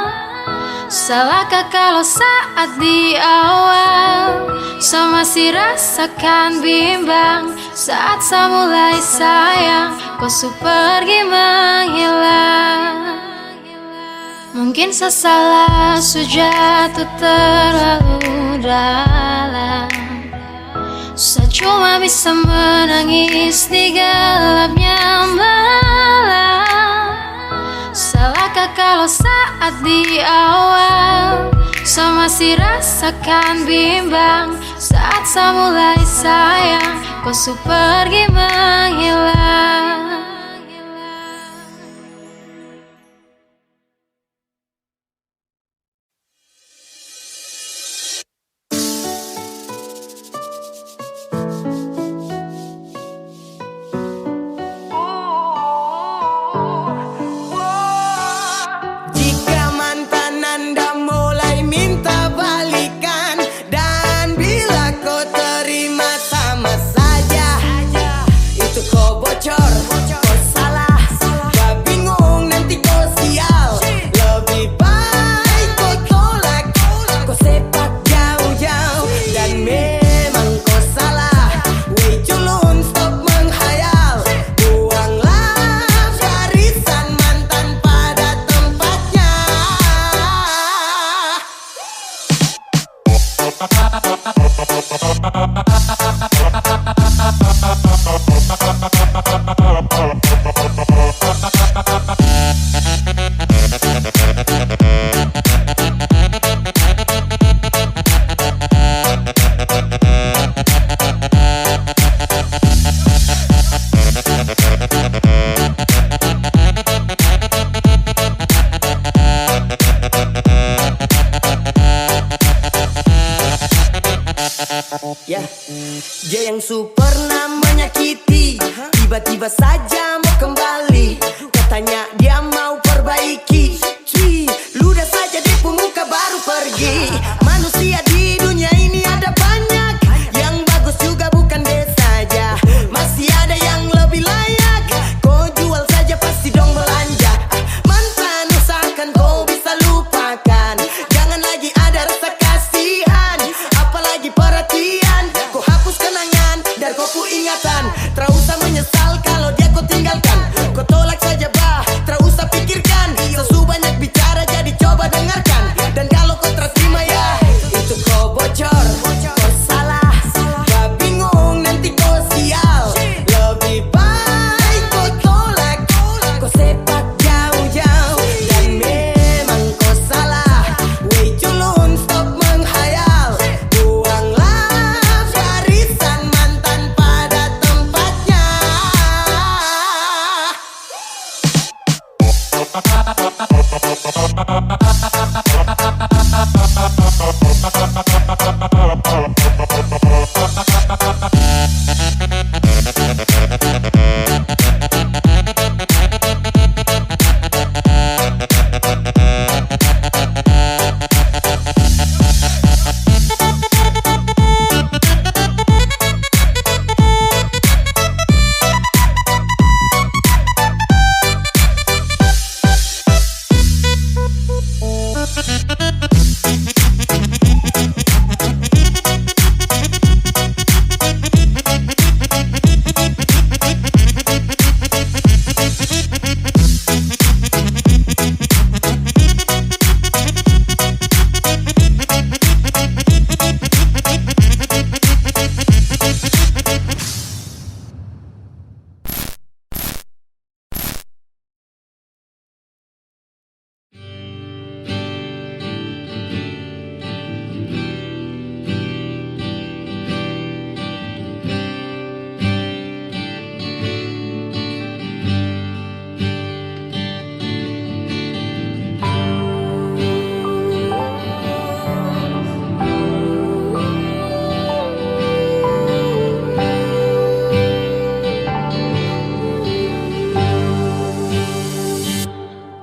Salahkah kalau saat di awal saya masih rasakan bimbang, saat saya mulai sayang kau su pergi menghilang. Mungkin saya salah, jatuh terlalu dalam. Saya cuma bisa menangis di gelapnya malam. Salahkah kalau saat di awal saya masih rasakan bimbang, saat saya mulai sayang kau su pergi menghilang. Ya, dia yang pernah menyakiti, tiba-tiba saja mau kembali. Katanya dia mau perbaiki. Ludah saja di muka baru pergi. Manusia di dunia ini ada banyak, yang bagus juga bukan dia saja. Masih ada yang lebih layak, kau jual saja pasti dong belanja. Mantan usahakan kau bisa lupakan, jangan lagi ada rasa kasihan, apalagi perhatian. Kau hapus kenangan dari kau ingatan, tak usah menyesal kalau dia kau tinggalkan. Kau tolak saja bah, tak usah pikirkan. Sesu banyak bicara jadi coba dengarkan. Dan kalau kau terima ya, itu kau bocor, kau salah, kau bingung nanti kau sial. Lebih baik kau tolak, kau sepak jauh-jauh. Dan memang kau salah, way culun stop menghayal. Buanglah barisan mantan pada tempatnya.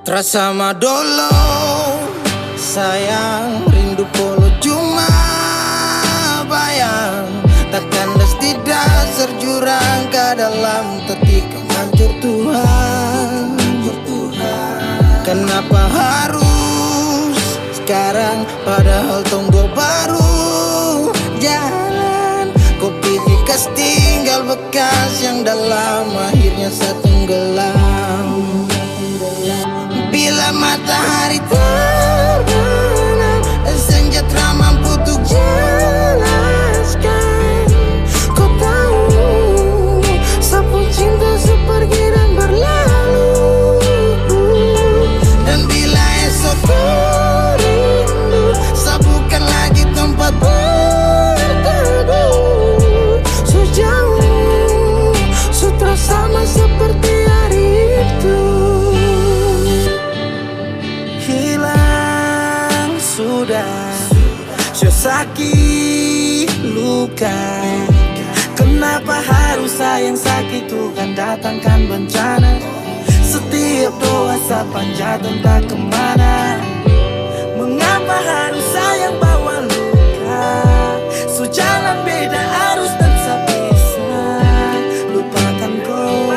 Terasa madolo sayang, rindu polo cuma bayang. Takkan les tidak terjurang ke dalam ketika hancur Tuhan. Kenapa harus sekarang bekas tinggal bekas yang dalam akhirnya saya tenggelam. Bila matahari terbenam, senja tak mampu untuk jelaskan. Kau tahu, sapu cinta sepergi dan berlalu. Dan bila esok rindu, sabukan lagi tempat berteduh. Sejauh, sutra sama seperti hari itu. Hilang sudah sakit luka. Kenapa harus sayang sakit Tuhan datangkan bencana? Setiap doa saat panjat entah kemana. Mengapa harus sayang bawa luka? Sejalan beda arus dan tak bisa. Lupakan kau,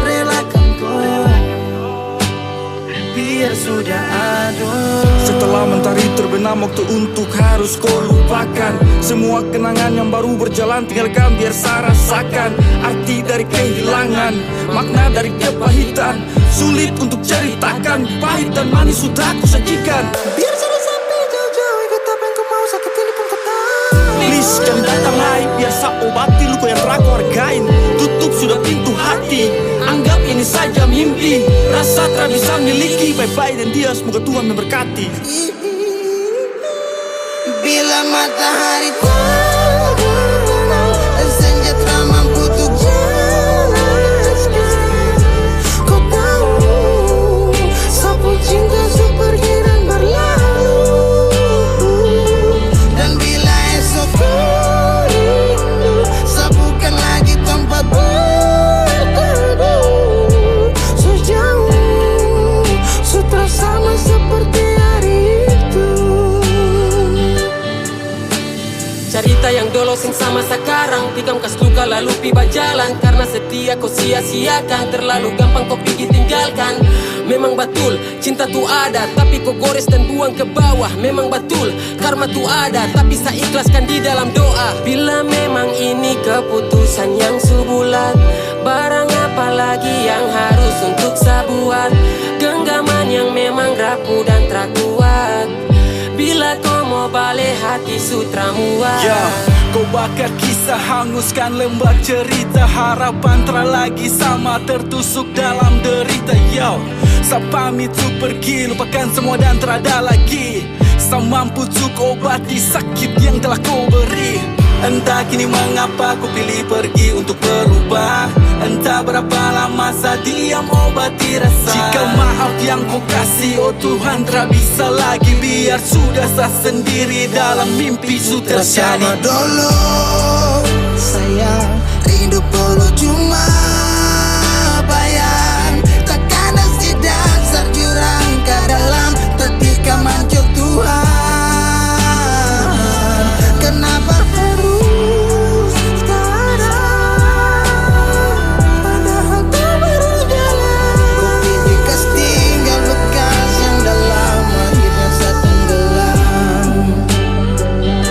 relakan kau, biar sudah ada. Setelah mentari terbenam, waktu untuk harus kau lupakan. Semua kenangan yang baru berjalan tinggalkan biar saya rasakan. Arti dari kehilangan, makna dari kepahitan. Sulit untuk ceritakan, pahit dan manis sudah aku sajikan. Biar sudah sampai jauh-jauh, ikut apa yang kau mau, sakit ini pun kau tahu. Please jangan datang lagi, biar saya obati luka yang telah kau hargain. Tutup sudah pintu hati, anggap ini saja mimpi. Rasa tak bisa miliki, bye-bye dan dia, semoga Tuhan memberkati. Bila matahari terbenam, senja tak mampu untuk jelaskan. Kau tahu, sapu cinta sepergi dan berlalu. Dan bila esok rindu, sabukan lagi tempat berteduh. Sejauh, sutra sama seperti hari itu. Cerita yang dulu sing sama sekarang, tikam kas luka lalu piba jalan. Karena setia kau sia-siakan, terlalu gampang kau pergi tinggalkan. Memang betul, cinta tu ada, tapi kau gores dan buang ke bawah. Memang betul, karma tu ada, tapi saya ikhlaskan di dalam doa. Bila memang ini keputusan yang sebulat, barang apa lagi yang harus untuk saya buat? Genggaman yang memang rapuh dan terkuat. Bila kau mau balik hati sutra muat. Kau bakar kisah, hanguskan lembah cerita. Harapan tak lagi sama, tertusuk dalam derita. Saya pamit tu pergi, lupakan semua dan tak ada lagi. Saya mampu tu obati sakit yang telah kau beri. Entah kini mengapa ku pilih pergi untuk berubah. Entah berapa lama saya diam obati rasa. Jika maaf yang kau kasih, oh Tuhan tak bisa lagi. Biar sudah saya sendiri dalam mimpi su terjadi. Bersama dulu sayang, rindu perlu cuma bayang. Takkan sedang terjurang ke dalam ketika mancuk Tuhan. Kenapa harus sekarang, padahal tak baru jalan. Kopi bekas tinggal bekas yang dalam akhirnya saya tenggelam.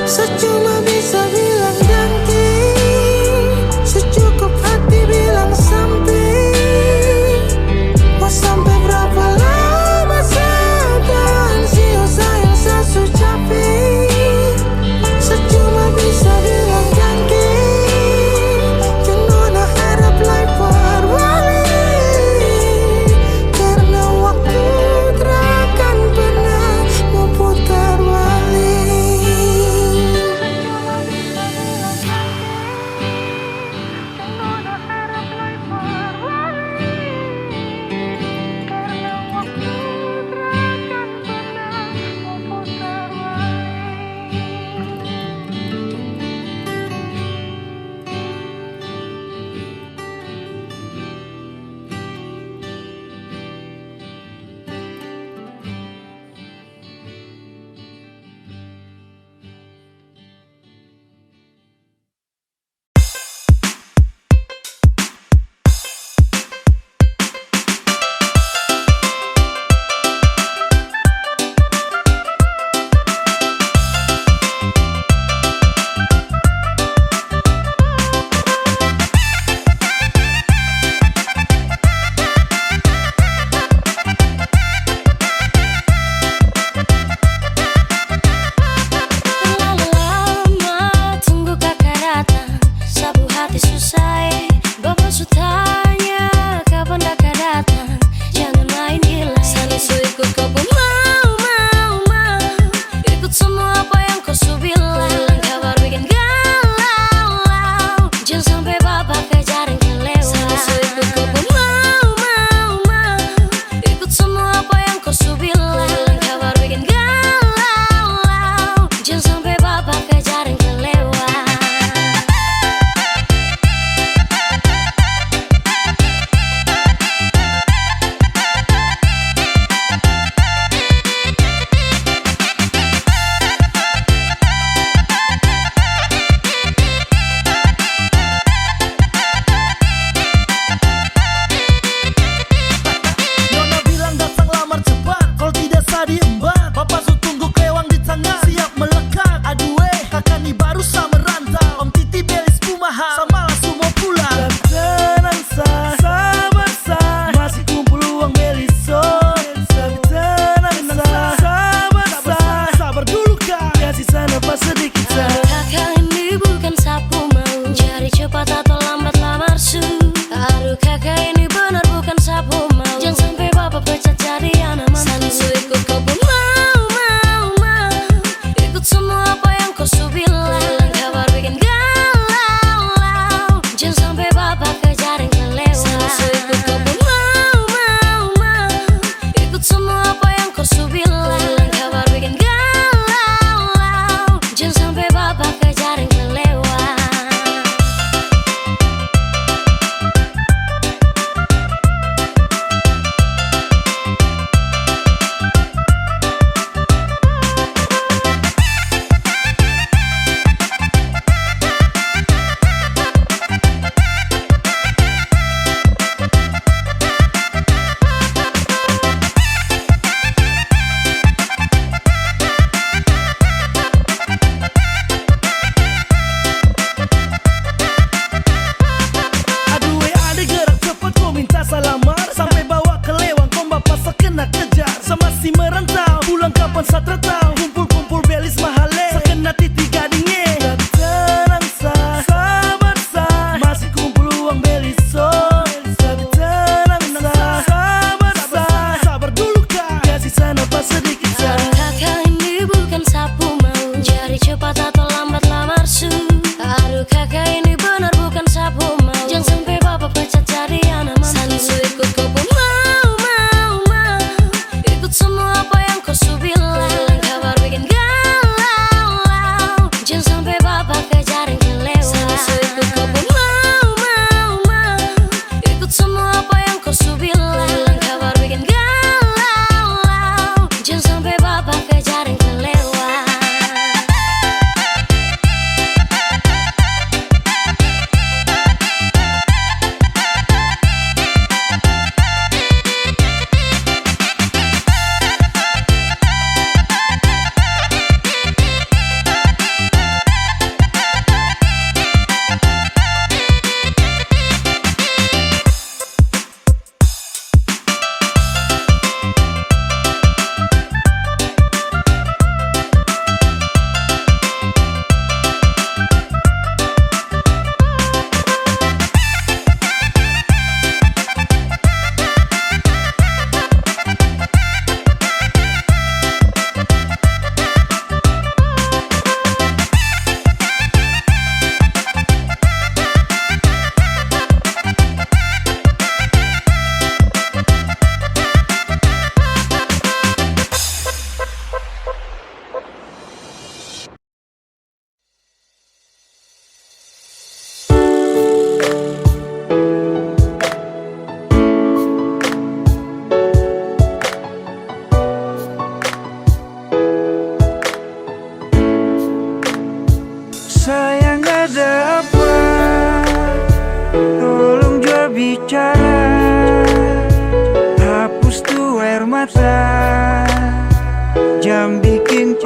Saya cuma bisa bilang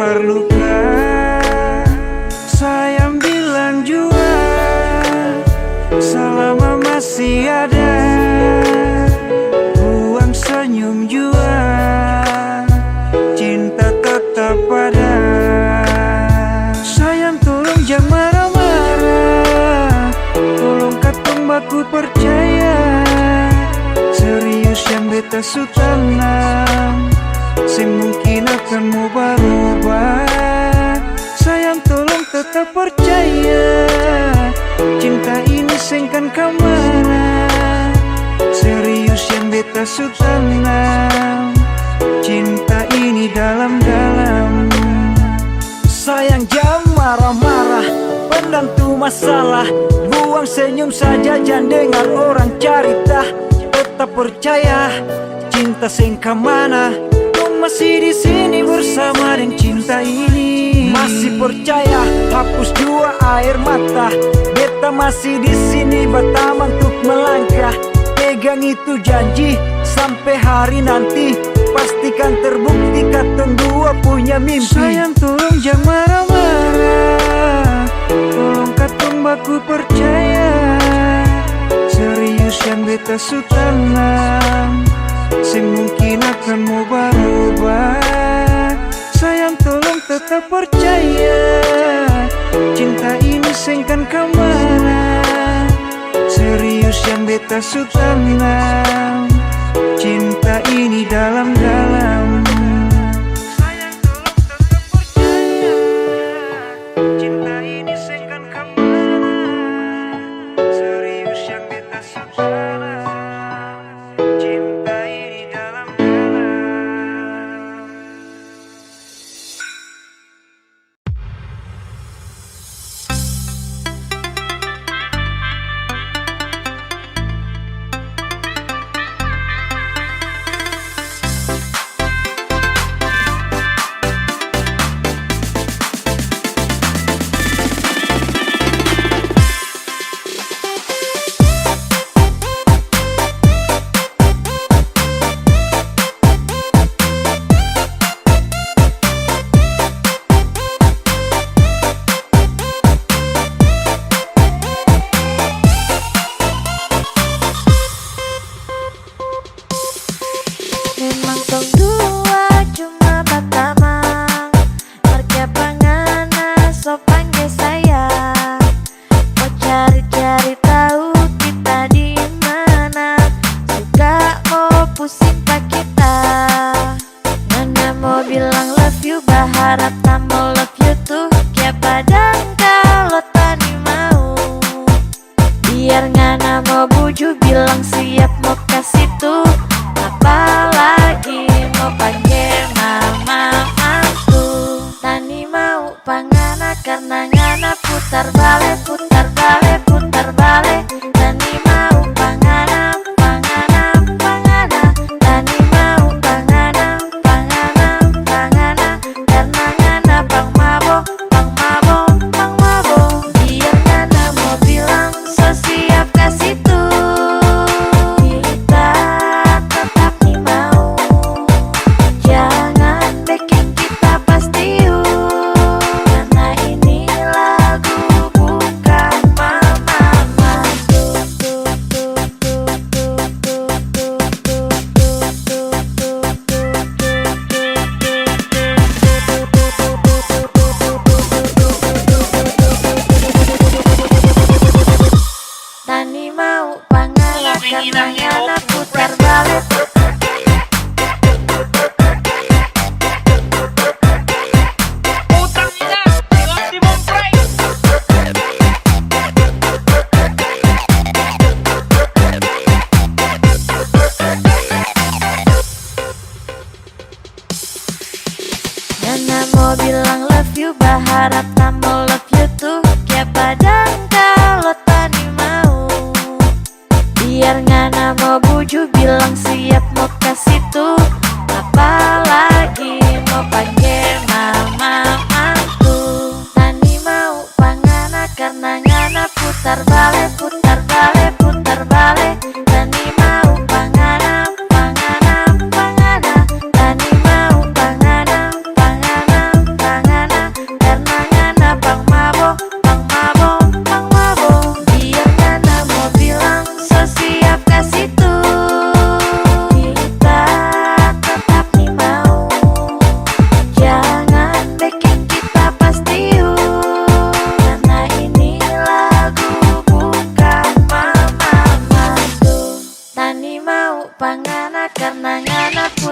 perlukah sayang bilang jua selama masih ada, buang senyum jua, cinta tetap ada. Sayang tolong jangan marah-marah, tolong katong baku percaya, serius yang beta su tanam semungkin akan mau berubah. Sayang tolong tetap percaya, cinta ini sengkan kemana, serius yang beta su tanam, cinta ini dalam-dalam. Sayang jangan marah-marah, pendam tu masalah, buang senyum saja jangan dengar orang cerita. Tetap percaya, cinta sengkan mana, masih di sini bersama dengan cinta ini. Masih percaya, hapus jua air mata, beta masih di sini bertaman untuk melangkah. Pegang itu janji sampai hari nanti, pastikan terbukti katong dua punya mimpi. Sayang tolong jangan marah-marah, tolong katong baku percaya, serius yang beta su tanam semungkin akan mau berubah. Sayang tolong tetap percaya, cinta ini sengkan kemana, serius yang beta su tanam, cinta ini dalam-dalam. Sayang tolong tetap percaya, cinta ini sengkan kemana, serius yang beta su tanam, cinta ini dalam-dalam. Memang tong dua cuma batamang, harga pangana so panggil saya. Mau cari-cari tahu kita di mana, suka mau pusing pak kita. Mana mau bilang love you, berharap tak mau love you tuh, kayak padang kalau tani mau. Biar ngana mau buju bilang siap mau kasih tuh, apalagi mau panggil mama aku. Tani mau pangana karena ngana putar balik, putar balik, putar balik. Tani mau pangana, pangana, pangana. Tani mau pangana, pangana, pangana. Karena ngana pang mabo, pang mabo, pang mabo. Biar ngana mau bilang so siap kasih tuh, kita tetap nih mau. Jangan bikin kita pasti karena ini lagu bukan mama. Tani mau pangala karena ngana putar balik. Ngana mau bilang love you, berharap tak mau love you tuh, kayak padang kalau tani mau. Biar ngana mau buju bilang siap mau kasih tuh, apalagi mau panggil mama aku. Tani mau pangana karena ngana putar balik, putar balik, putar balik. Tani mau pangana, pangana, pangana. Tani mau pangana, pangana, pangana.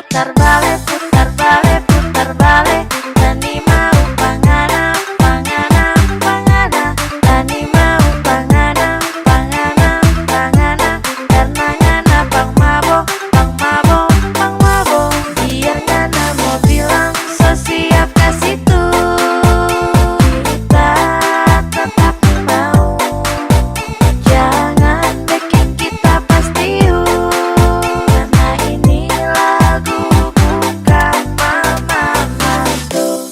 putar balik, putar balik, putar balik. Tani mau pangana, pangana, pangana. Tani mau pangana, pangana, pangana. Karena ngana pang mabo, pang mabo, pang mabo. Biar ngana mau bilang so siap kasih tuh. Kita tetap mau. Jangan bikin kita pasti karena ini lagu bukan mama mantu.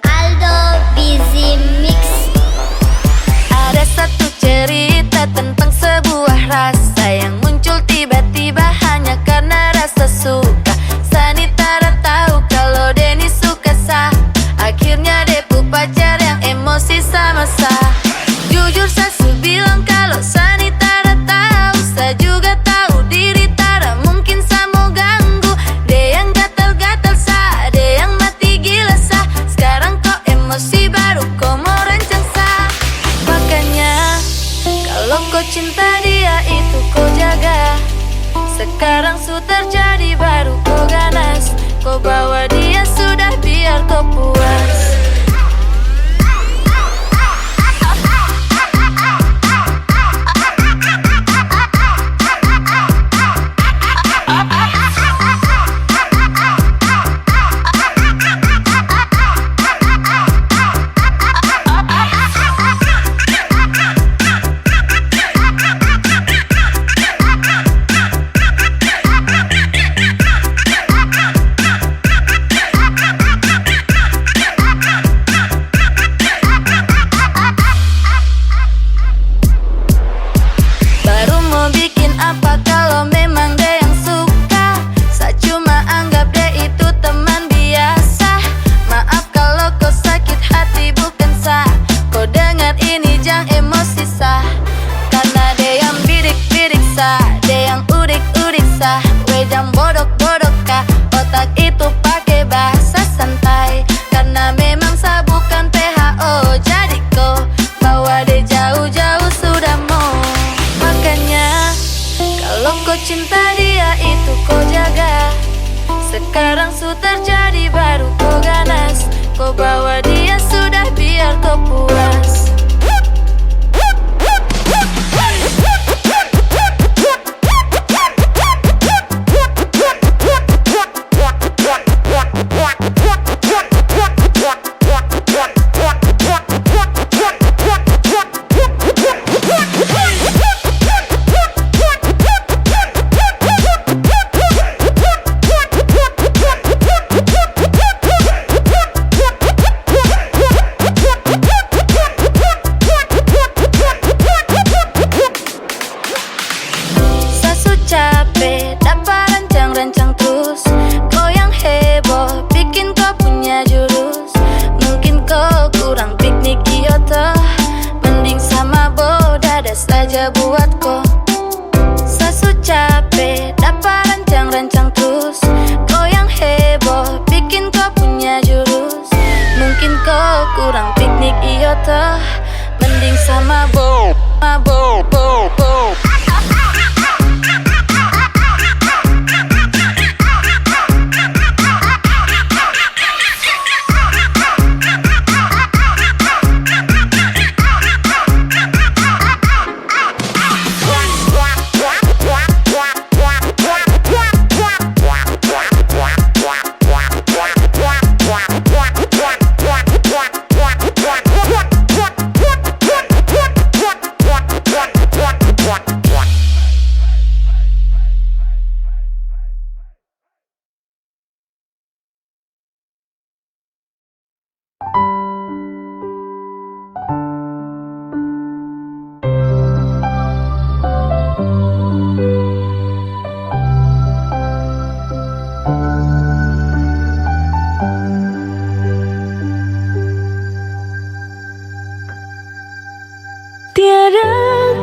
Aldo Busy Mix. Ada satu cerita tentang sebuah rasa yang muncul tiba-tiba hanya karena rasa suka. Sani tak tahu kalau Denny suka sah. Akhirnya Depu pacar yang emosi sama sah. Jujur Sasu bilang kalau Sani tak tahu. Saya juga tahu diri tak mungkin saya mau ganggu. Dia yang gatal-gatal sah, dia yang mati gila sah. Sekarang kau emosi baru kau mau rancang sah. Makanya kalau kau cinta dia itu kau jaga. Sekarang su terjadi baru kau ganas. Kau bawa dia sudah biar kau puas. Baru mau bikin apa kalau memang dia yang suka. Saya cuma anggap dia itu teman biasa. Maaf kalau kau sakit hati bukan sah. Kau dengar ini jangan emosi sah. Karena dia yang bidik-bidik sah. Dia yang udik-udik sah. Wejang bodok-bodok kah. Otak itu pakai bahasa santai. Karena memang saya bukan PHO. Jadi kau bawa dia jauh-jauh sudah mau. Makanya kalau kau cinta dia itu kau jaga. Sekarang su terjadi baru kau ganas. Kau bawa dia sudah biar kau puas. Sasu capek dapat rancang-rancang terus. Kau yang heboh bikin kau punya jurus. Mungkin kau kurang piknik Kyoto. Mending sama Bodada saja buat kau. Sasu capek dapat rancang-rancang terus. Kau yang heboh bikin kau punya jurus. Mungkin kau kurang piknik Kyoto. Mending sama Bo, Bo, Bo, Bo.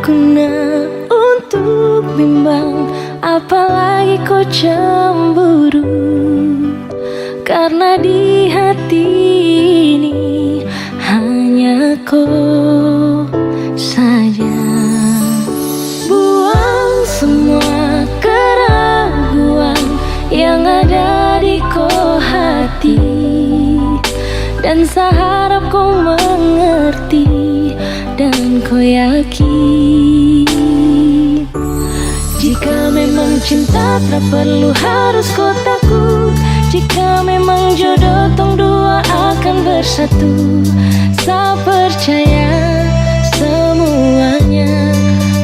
guna untuk bimbang, apalagi kau cemburu. Karena di hati ini hanya kau saja. Buang semua keraguan yang ada di kau hati, dan saya harap kau mengerti dan kau yakin. Jika memang cinta tak perlu harus kau takut, jika memang jodoh tong dua akan bersatu. Saya percaya semuanya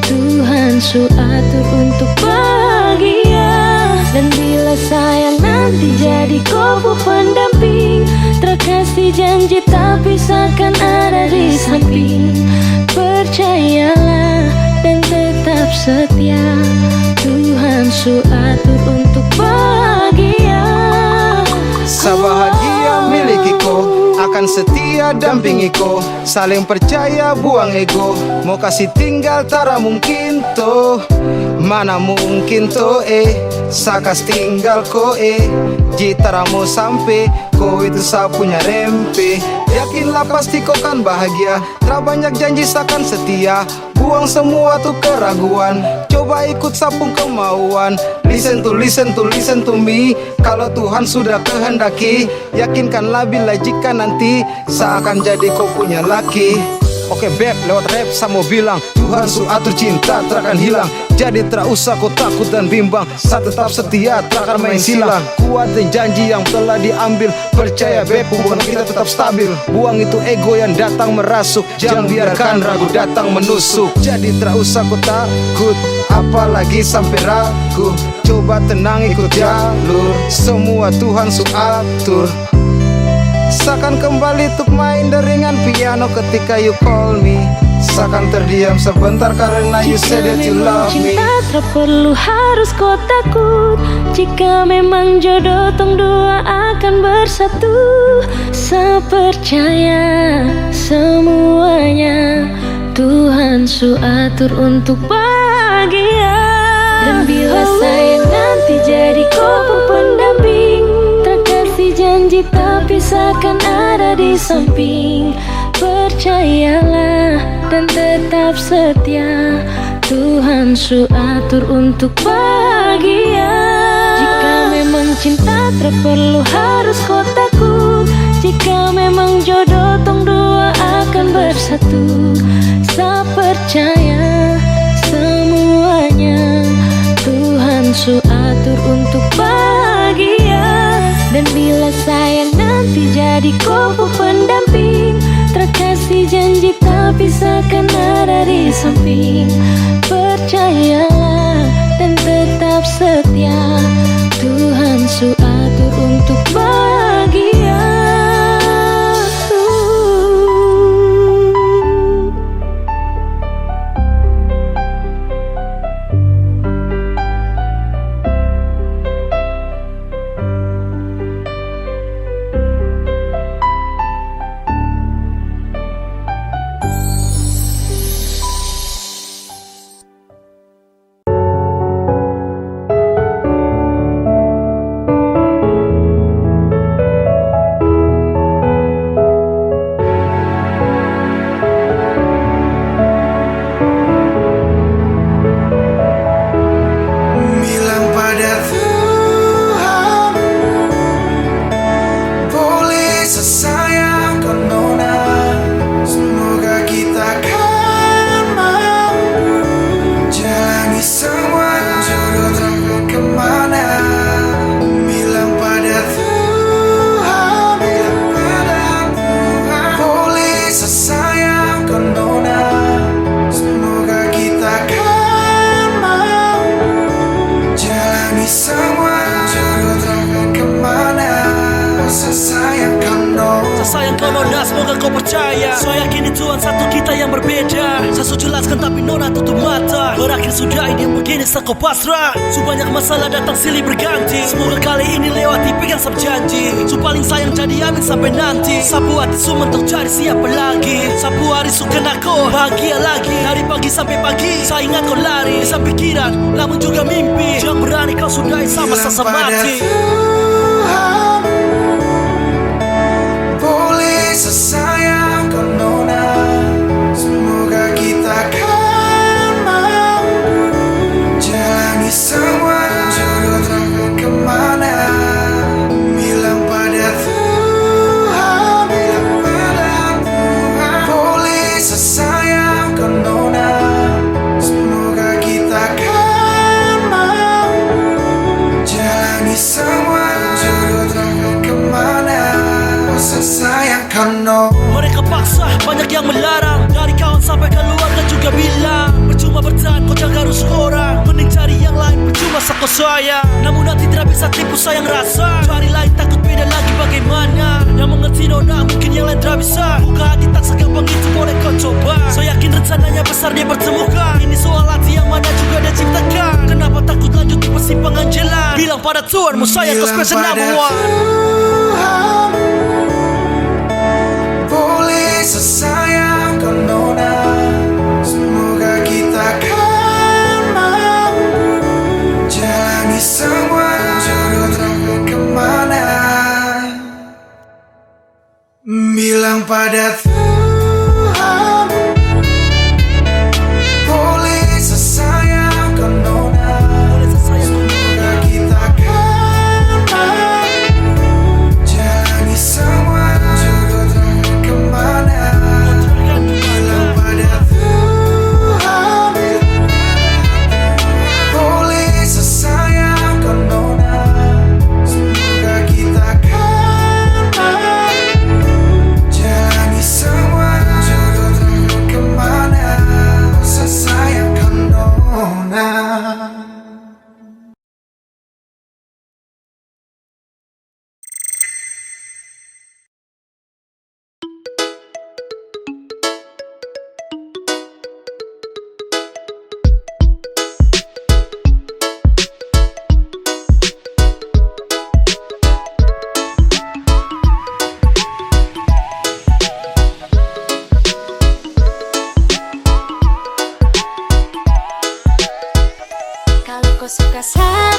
Tuhan su atur untuk bahagia. Dan bila saya nanti jadi kau pendamping, terkasih janji tapi seakan ada di samping. Percayalah dan tetap setia, Tuhan su atur untuk bahagia. Sebahagia milikiku, akan setia dampingiku. Saling percaya buang ego, mau kasih tinggal tara mungkin toh. Mana mungkin toh sakas tinggal ko jitara mau sampai ko itu saya punya rempe. Yakinlah pasti kau kan bahagia, tak banyak janji sakan setia. Buang semua tuh keraguan, coba ikut sapung kemauan. Listen to me. Kalau Tuhan sudah kehendaki, yakinkanlah bila jika nanti saya akan jadi kau punya laki. Oke beb, lewat rap saya mau bilang, Tuhan su atur cinta takkan hilang. Jadi tak usah kau takut dan bimbang, saya tetap setia takkan main silang. Kuatin janji yang telah diambil, percaya beb hubungan kita tetap stabil. Buang itu ego yang datang merasuk, jangan biarkan ragu datang menusuk. Jadi tak usah kau takut, apalagi sampai ragu. Coba tenang ikut jalur, semua Tuhan su atur. Seakan kembali untuk main deringan piano ketika you call me. Seakan terdiam sebentar karena you said that you love me. Cinta tak perlu harus kau takut, jika memang jodoh tong dua akan bersatu. Saya percaya semuanya Tuhan su atur untuk bahagia. Dan bila saya nanti jadi kau pendamping, terkasih janji tapi seakan ada di samping. Percayalah dan tetap setia, Tuhan su atur untuk bahagia. Jika memang cinta tak perlu harus kau takut, jika memang jodoh tong dua akan bersatu. Saya percaya semuanya Tuhan su atur untuk bahagia. Dan bila saya nanti jadi kau pendamping, terkasih janji tapi seakan ada di samping. Percayalah dan tetap setia, Tuhan su atur untuk bahagia. kau percaya. So yakin Tuhan satu kita yang berbeda. Saya sudah jelaskan tapi nona tutup mata. Berakhir sudah ini begini saya kau pasrah. So banyak masalah datang silih berganti. Semoga kali ini lewati pegang sab janji. So paling sayang jadi amin sampai nanti. Sapu hati su mentok cari siapa lagi. Sapu hari su kena kau bahagia lagi. Dari pagi sampai pagi saya ingat kau lari. Bisa pikiran namun juga mimpi. Jangan berani kau sudahi sama sasa mati. Boleh sesayang kau nona, semoga kita kan mampu jalani semua jodoh takkan kemana. Bilang pada Tuhan, bilang pada Tuhan. Boleh sesayang kau nona, semoga kita kan mampu jalani semua jodoh takkan kemana. Sayang kano. Mereka paksa, banyak yang melarang. Dari kawan sampai keluarga juga bilang percuma bertahan, kau jaga harus orang. Mending cari yang lain, percuma sako saya. Namun nanti tidak bisa tipu sayang rasa. Cari lain takut beda lagi bagaimana. Yang mengerti nona mungkin yang lain tidak bisa. Buka hati tak segampang itu boleh kau coba. Saya yakin rencananya besar dia bertemukan. Ini soal hati yang mana juga dia ciptakan. Kenapa takut lanjut di persimpangan jalan. Bilang pada Tuhan mau saya kau special number one. Boleh sesayang kau nona, semoga kita kan mampu jalani semua jodoh takkan kemana. Bilang pada Tuhan, boleh sesayang kau nona, semoga kita kan mampu jalani semua jodoh takkan kemana. Bilang pada Tuhan, boleh sesayang kau nona, semoga kita kan mampu jalani semua jodoh takkan kemana. Sesayang kau nona. Kalau kau suka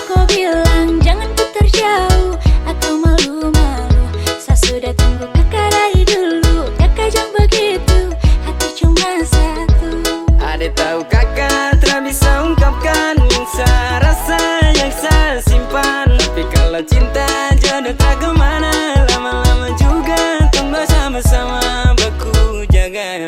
kau bilang jangan ku terjauh atau malu-malu. Saya sudah tunggu kakak dari dulu. Kakak jangan begitu, hati cuma satu. Ada tahu kakak tak bisa ungkapkan yang saya rasa, yang saya simpan. Tapi kalau cinta jodoh tak kemana. Lama-lama juga tunggu sama-sama baku jaga.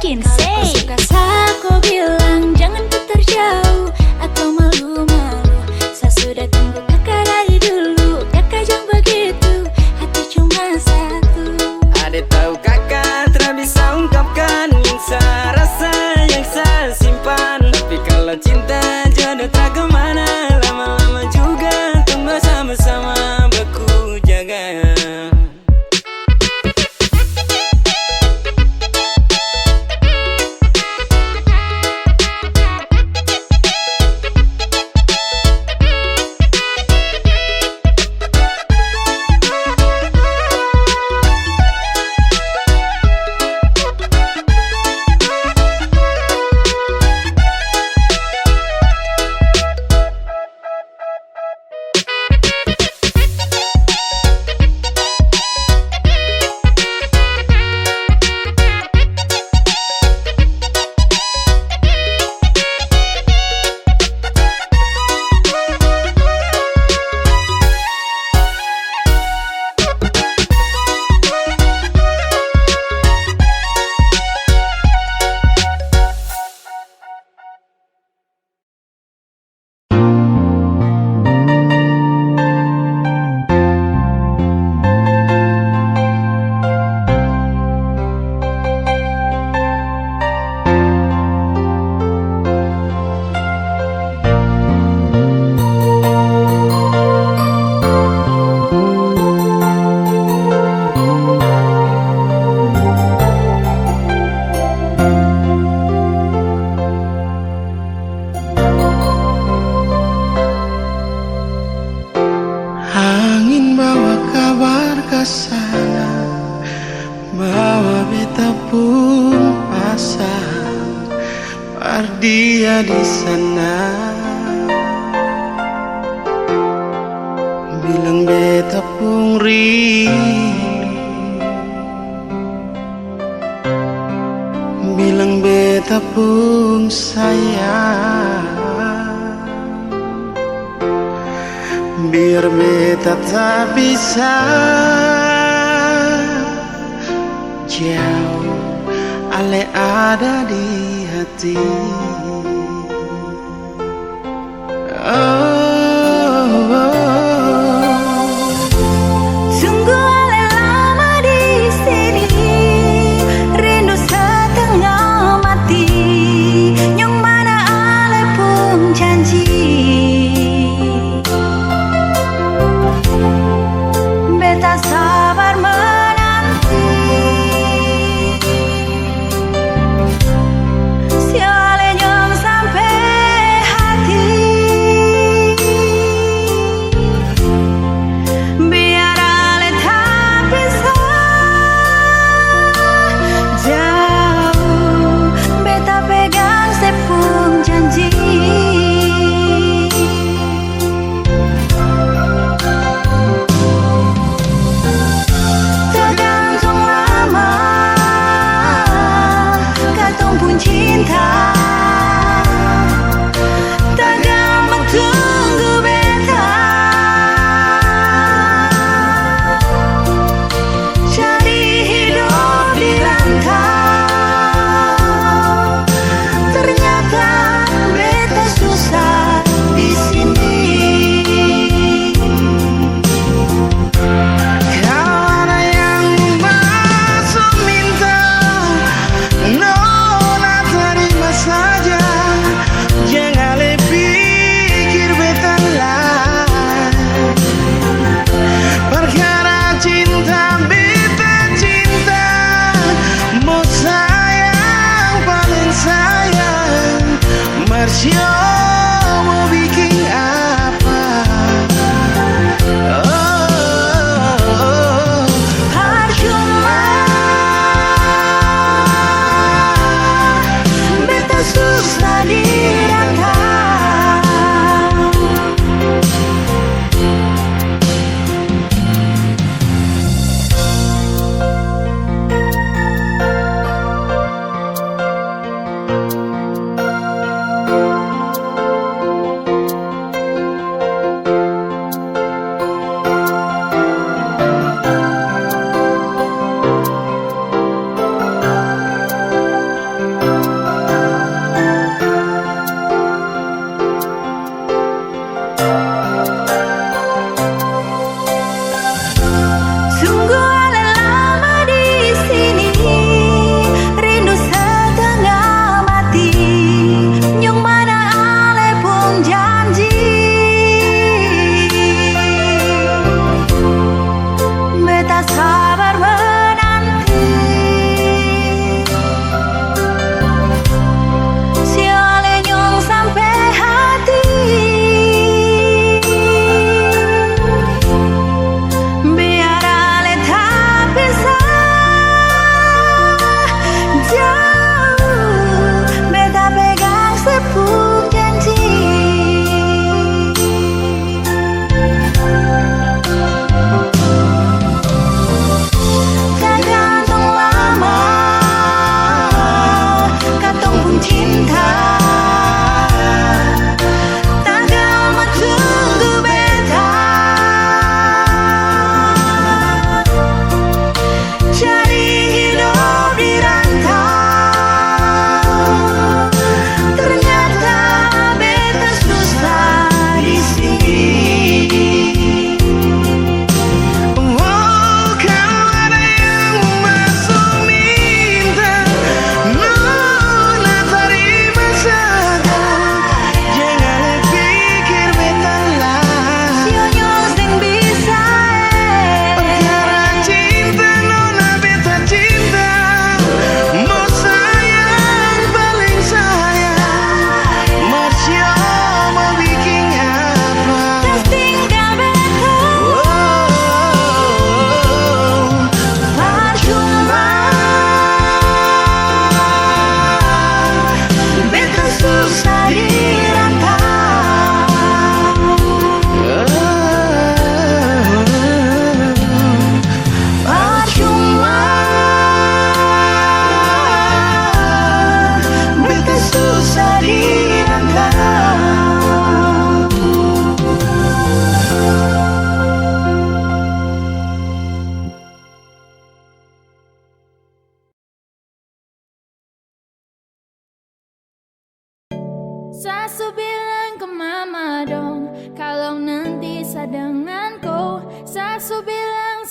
bikin say. Suka kau bilang jangan ku terjauh atau malu-malu. Saya sudah tunggu kakak dari dulu. Kakak jangan begitu, hati cuma satu. Adek tahu kakak tak bisa ungkapkan yang saya rasa, yang saya simpan. Tapi kalau cinta jodoh tak kemana, lama-lama juga tunggu sama-sama beku jaga. Angin bawa kabar ke sana, bawa beta pun pasang, dia di sana. Bilang beta pun rindu, bilang beta pun sayang. Biar beta tak bisa jauh, ale ada di hati. Sungguh ale lama di sini, rindu setengah mati. Yang mana ale pun janji, beta sabar menanti. Siale nyong sampai hati.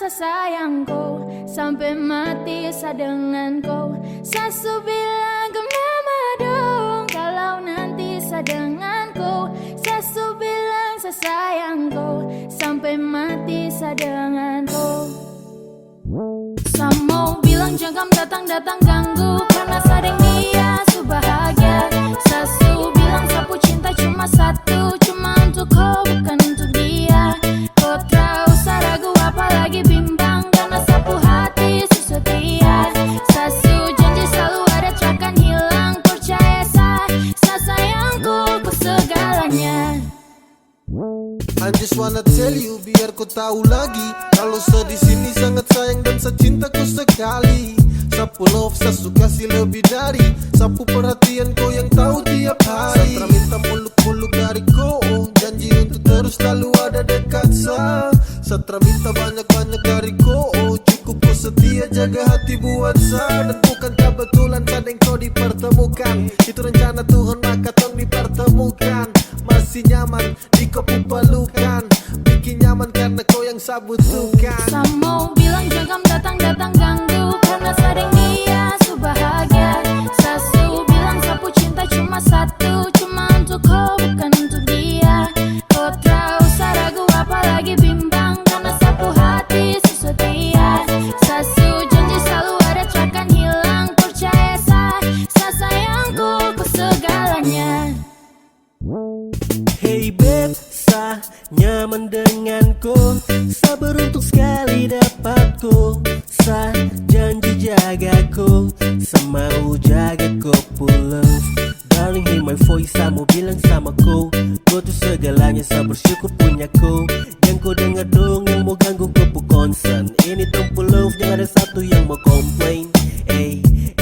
saya sayang kau, sampai mati saya dengan kau. Sasu bilang ke mama dong, kalau nanti saya dengan kau. Sasu bilang saya sayang kau, sampai mati saya dengan kau. Saya mau bilang jangan datang-datang ganggu, karena sadeng dia su bahagia. Sasu bilang sapu cinta cuma satu, cuma untuk kau bukan untuk dia. Kau tahu saya ragu apalagi bimbang, karena sapu hati su setia. Sasu janji selalu ada takkan hilang, percaya saya sayangku kau segalanya. I just wanna tell you biar kau tahu lagi, kalau saya di sini sangat sayang dan saya cinta kau sekali. Sapu love saya suka kasih lebih dari sapu perhatian kau yang tahu tiap hari. Saya minta muluk-muluk dari kau, janji untuk terus selalu ada dekat saya. Saya minta banyak-banyak dari kau, cukup kau setia jaga hati buat saya. Dan bukan kebetulan kadang kau dipertemukan, itu rencana Tuhan maka tong dipertemukan. Masih nyaman di kau pelukan, bikin nyaman karena kau yang saya butuhkan. Saya mau bilang jangan datang-datang ganggu, karena sadeng dia su bahagia. Sasu bilang sapu cinta cuma satu, cuma untuk kau bukan untuk dia. Kau tahu saya ragu apalagi bimbang, karena sapu hati su setia. Sasu janji selalu ada takkan hilang, percaya saya sayangku kau segalanya. Hey babe, saya nyaman denganku, saya beruntung sekali dapatku. Saya janji jagaku, saya mau jaga kau pulang. Darling hear my voice, saya mau bilang sama kau, kau tuh segalanya, saya bersyukur punya kau. Yang kau dengar dong yang mau ganggu kau pun concern. Ini tempat love, jangan ada satu yang mau complain.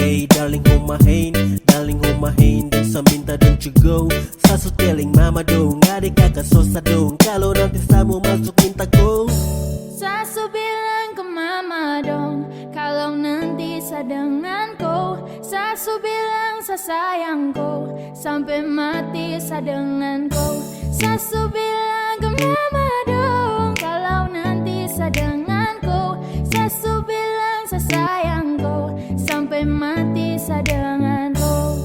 Hey darling hold my hand, darling hold my hand, dan saya minta don't you go. Saya so telling mama dong, adik kakak sosa dong, kalau nanti saya mau masuk minta go. Sasu bilang ke mama dong, kalau nanti saya dengan kau. Sasu bilang saya sayang kau, sampai mati saya dengan kau. Sasu bilang ke mama dong, kalau nanti saya dengan kau. Sasu bilang saya sayang kau, sampai mati saya dengan kau.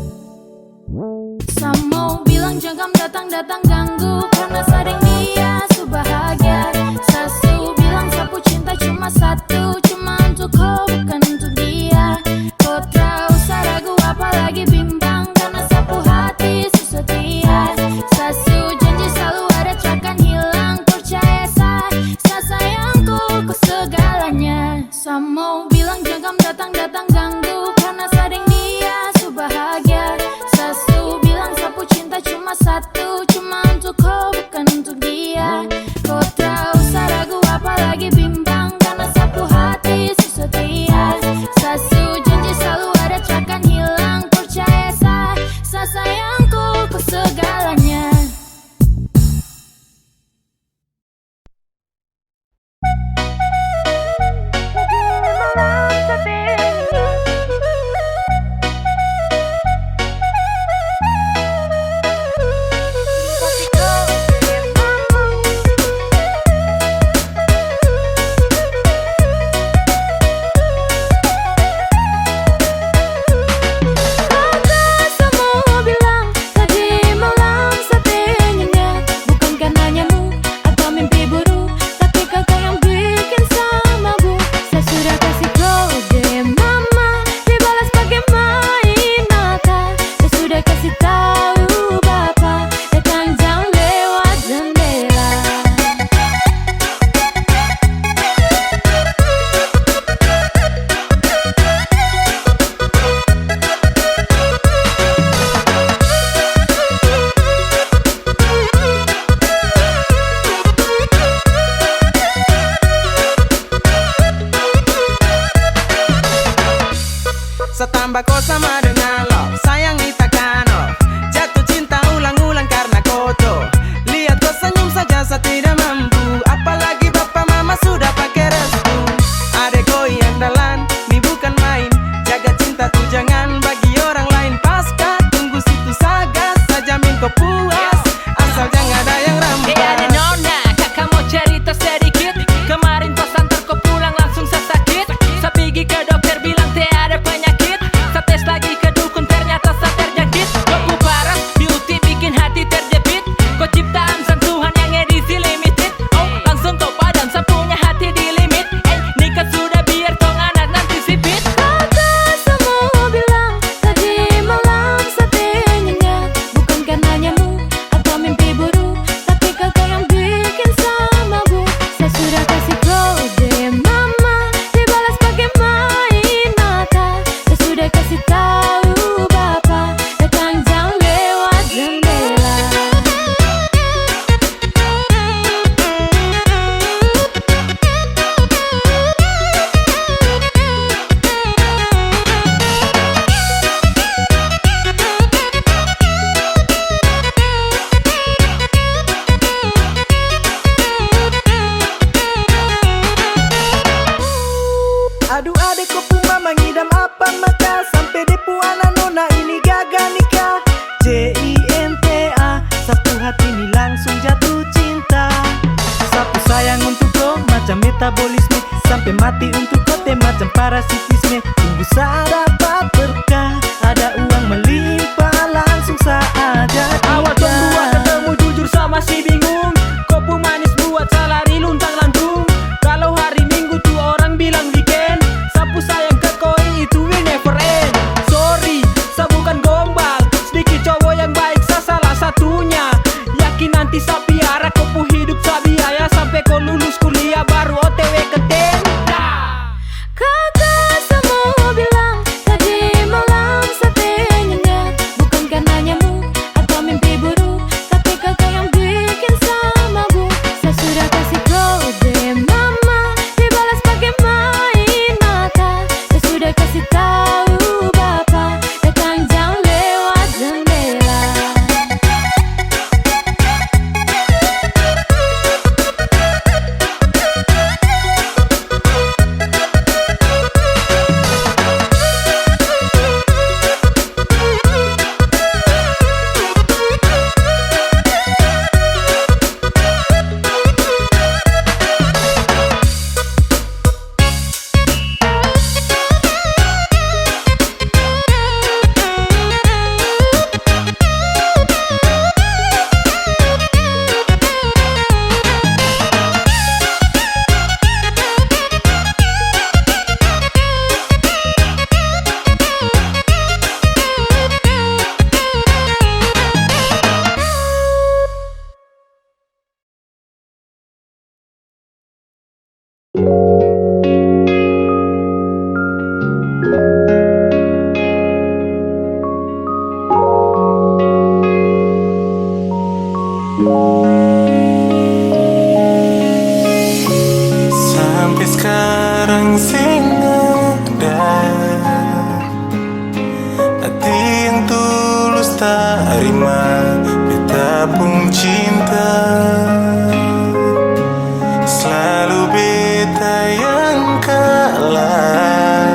Saya mau bilang jangan datang-datang ganggu, karena sadeng dia su bahagia. Sasu bilang sapu cinta cuma satu, cuma untuk kau bukan untuk dia. Kau tahu saya ragu apalagi bimbang, karena sapu hati su setia. Sasu janji selalu ada takkan hilang, percaya saya sayangku kau segalanya. Saya mau bilang jangan datang-datang ganggu, karena sadeng dia su bahagia. Sasu bilang sapu cinta cuma satu, cuma untuk kau bukan untuk dia. Kau tahu saya ragu apalagi bimbang, karena sapu hati su setia. Sasu janji selalu ada takkan hilang, percaya saya sayangku kau segalanya. Setambah kau sama dengan lo, sayang ditakkan oh. Jatuh cinta ulang-ulang karena koto. Lihat kau senyum saja saya tidak mampu, apalagi bapak mama sudah pakai restu. Adek kau yang dalan, ini bukan main. Jaga cinta tuh jangan bagi orang lain. Pasca tunggu situ saga, saya jamin kau puas, asal jangan ada yang rampas. Ada nona, kakak mau cerita sedikit. Kemarin pas antar kau pulang Aduh adek ko puma mangidam apa maka sampai depu anak nona ini gagal nikah. CINTA sapu hati ini langsung jatuh cinta. Sapu sayang untuk kau macam metabolisme, sampai mati untuk kau teh macam parasitisme. Tunggu saat dapat berkah, ada uang melimpah langsung saja. Awal jam 2 ketemu jujur sama si bingung. Kopu manis buat salari luntang lantung. Kalau hari Minggu tuh orang bilang weekend. Sapu sayang ke koi itu will never end. Sorry, saya bukan gombal. Sedikit cowok yang baik, saya salah satunya. Yakin nanti saya piara kopu hidup saya biaya sampai kau lulus kuliah baru OTW ke tenda. Kakak semua bilang tadi malam sate nyenyak. Bukan karena nyamuk atau mimpi buruk, tapi kakak yang bikin sama bu. Saya sudah kasih kode mama, dibalas pakai main mata. Saya sudah kasih tahu bapak, datang jam lewat jendela. Sampai sekarang sing ada hati yang tulus tak rima betapung cinta. Selalu beta yang kalah,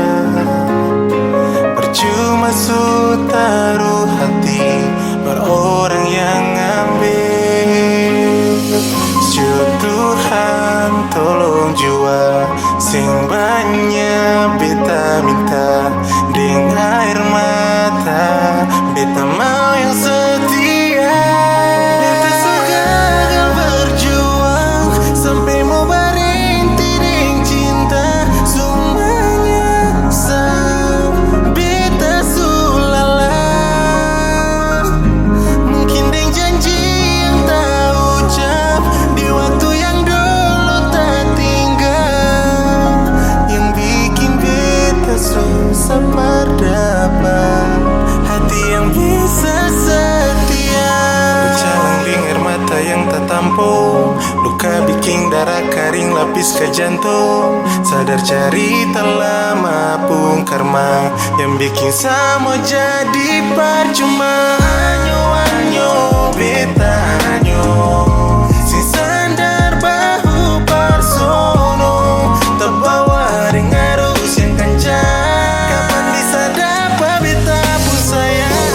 percuma su taruh hati berorang yang ambil. Sejauh Tuhan tolong jua sing banyak beta minta dengan air mata. Beta mau yang setia. Beta gagal berjuang sampai mau berhenti dengan cinta. Semuanya beta sulala. Mungkin dengan janji yang tak ucap di waktu yang dulu tak tinggal, yang bikin beta susah berdapat hati yang bisa setia. Berjalan dengan mata yang tak tampung, luka bikin darah kering lapis ke jantung. Sadar cari telah mapung karma yang bikin sama jadi percuma. Anyo beta anyo si sandar bahu parsono, terbawa dengan arus yang kencang. Kapan bisa dapat beta pun sayang.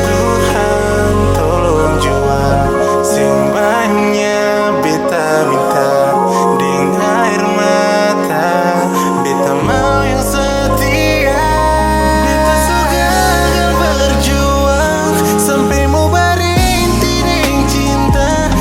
Tuhan tolong jua sing banyak beta minta dengan air mata. Beta mau yang setia. Beta gagal berjuang sampai mau berhenti dengan cinta.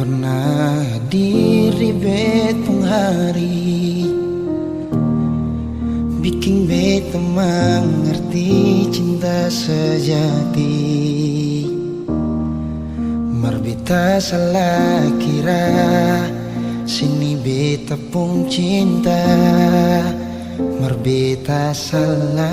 pernah diri betong hari bikin beta mengerti cinta sejati. Marbita salah kira sini beta pun cinta, marbita salah.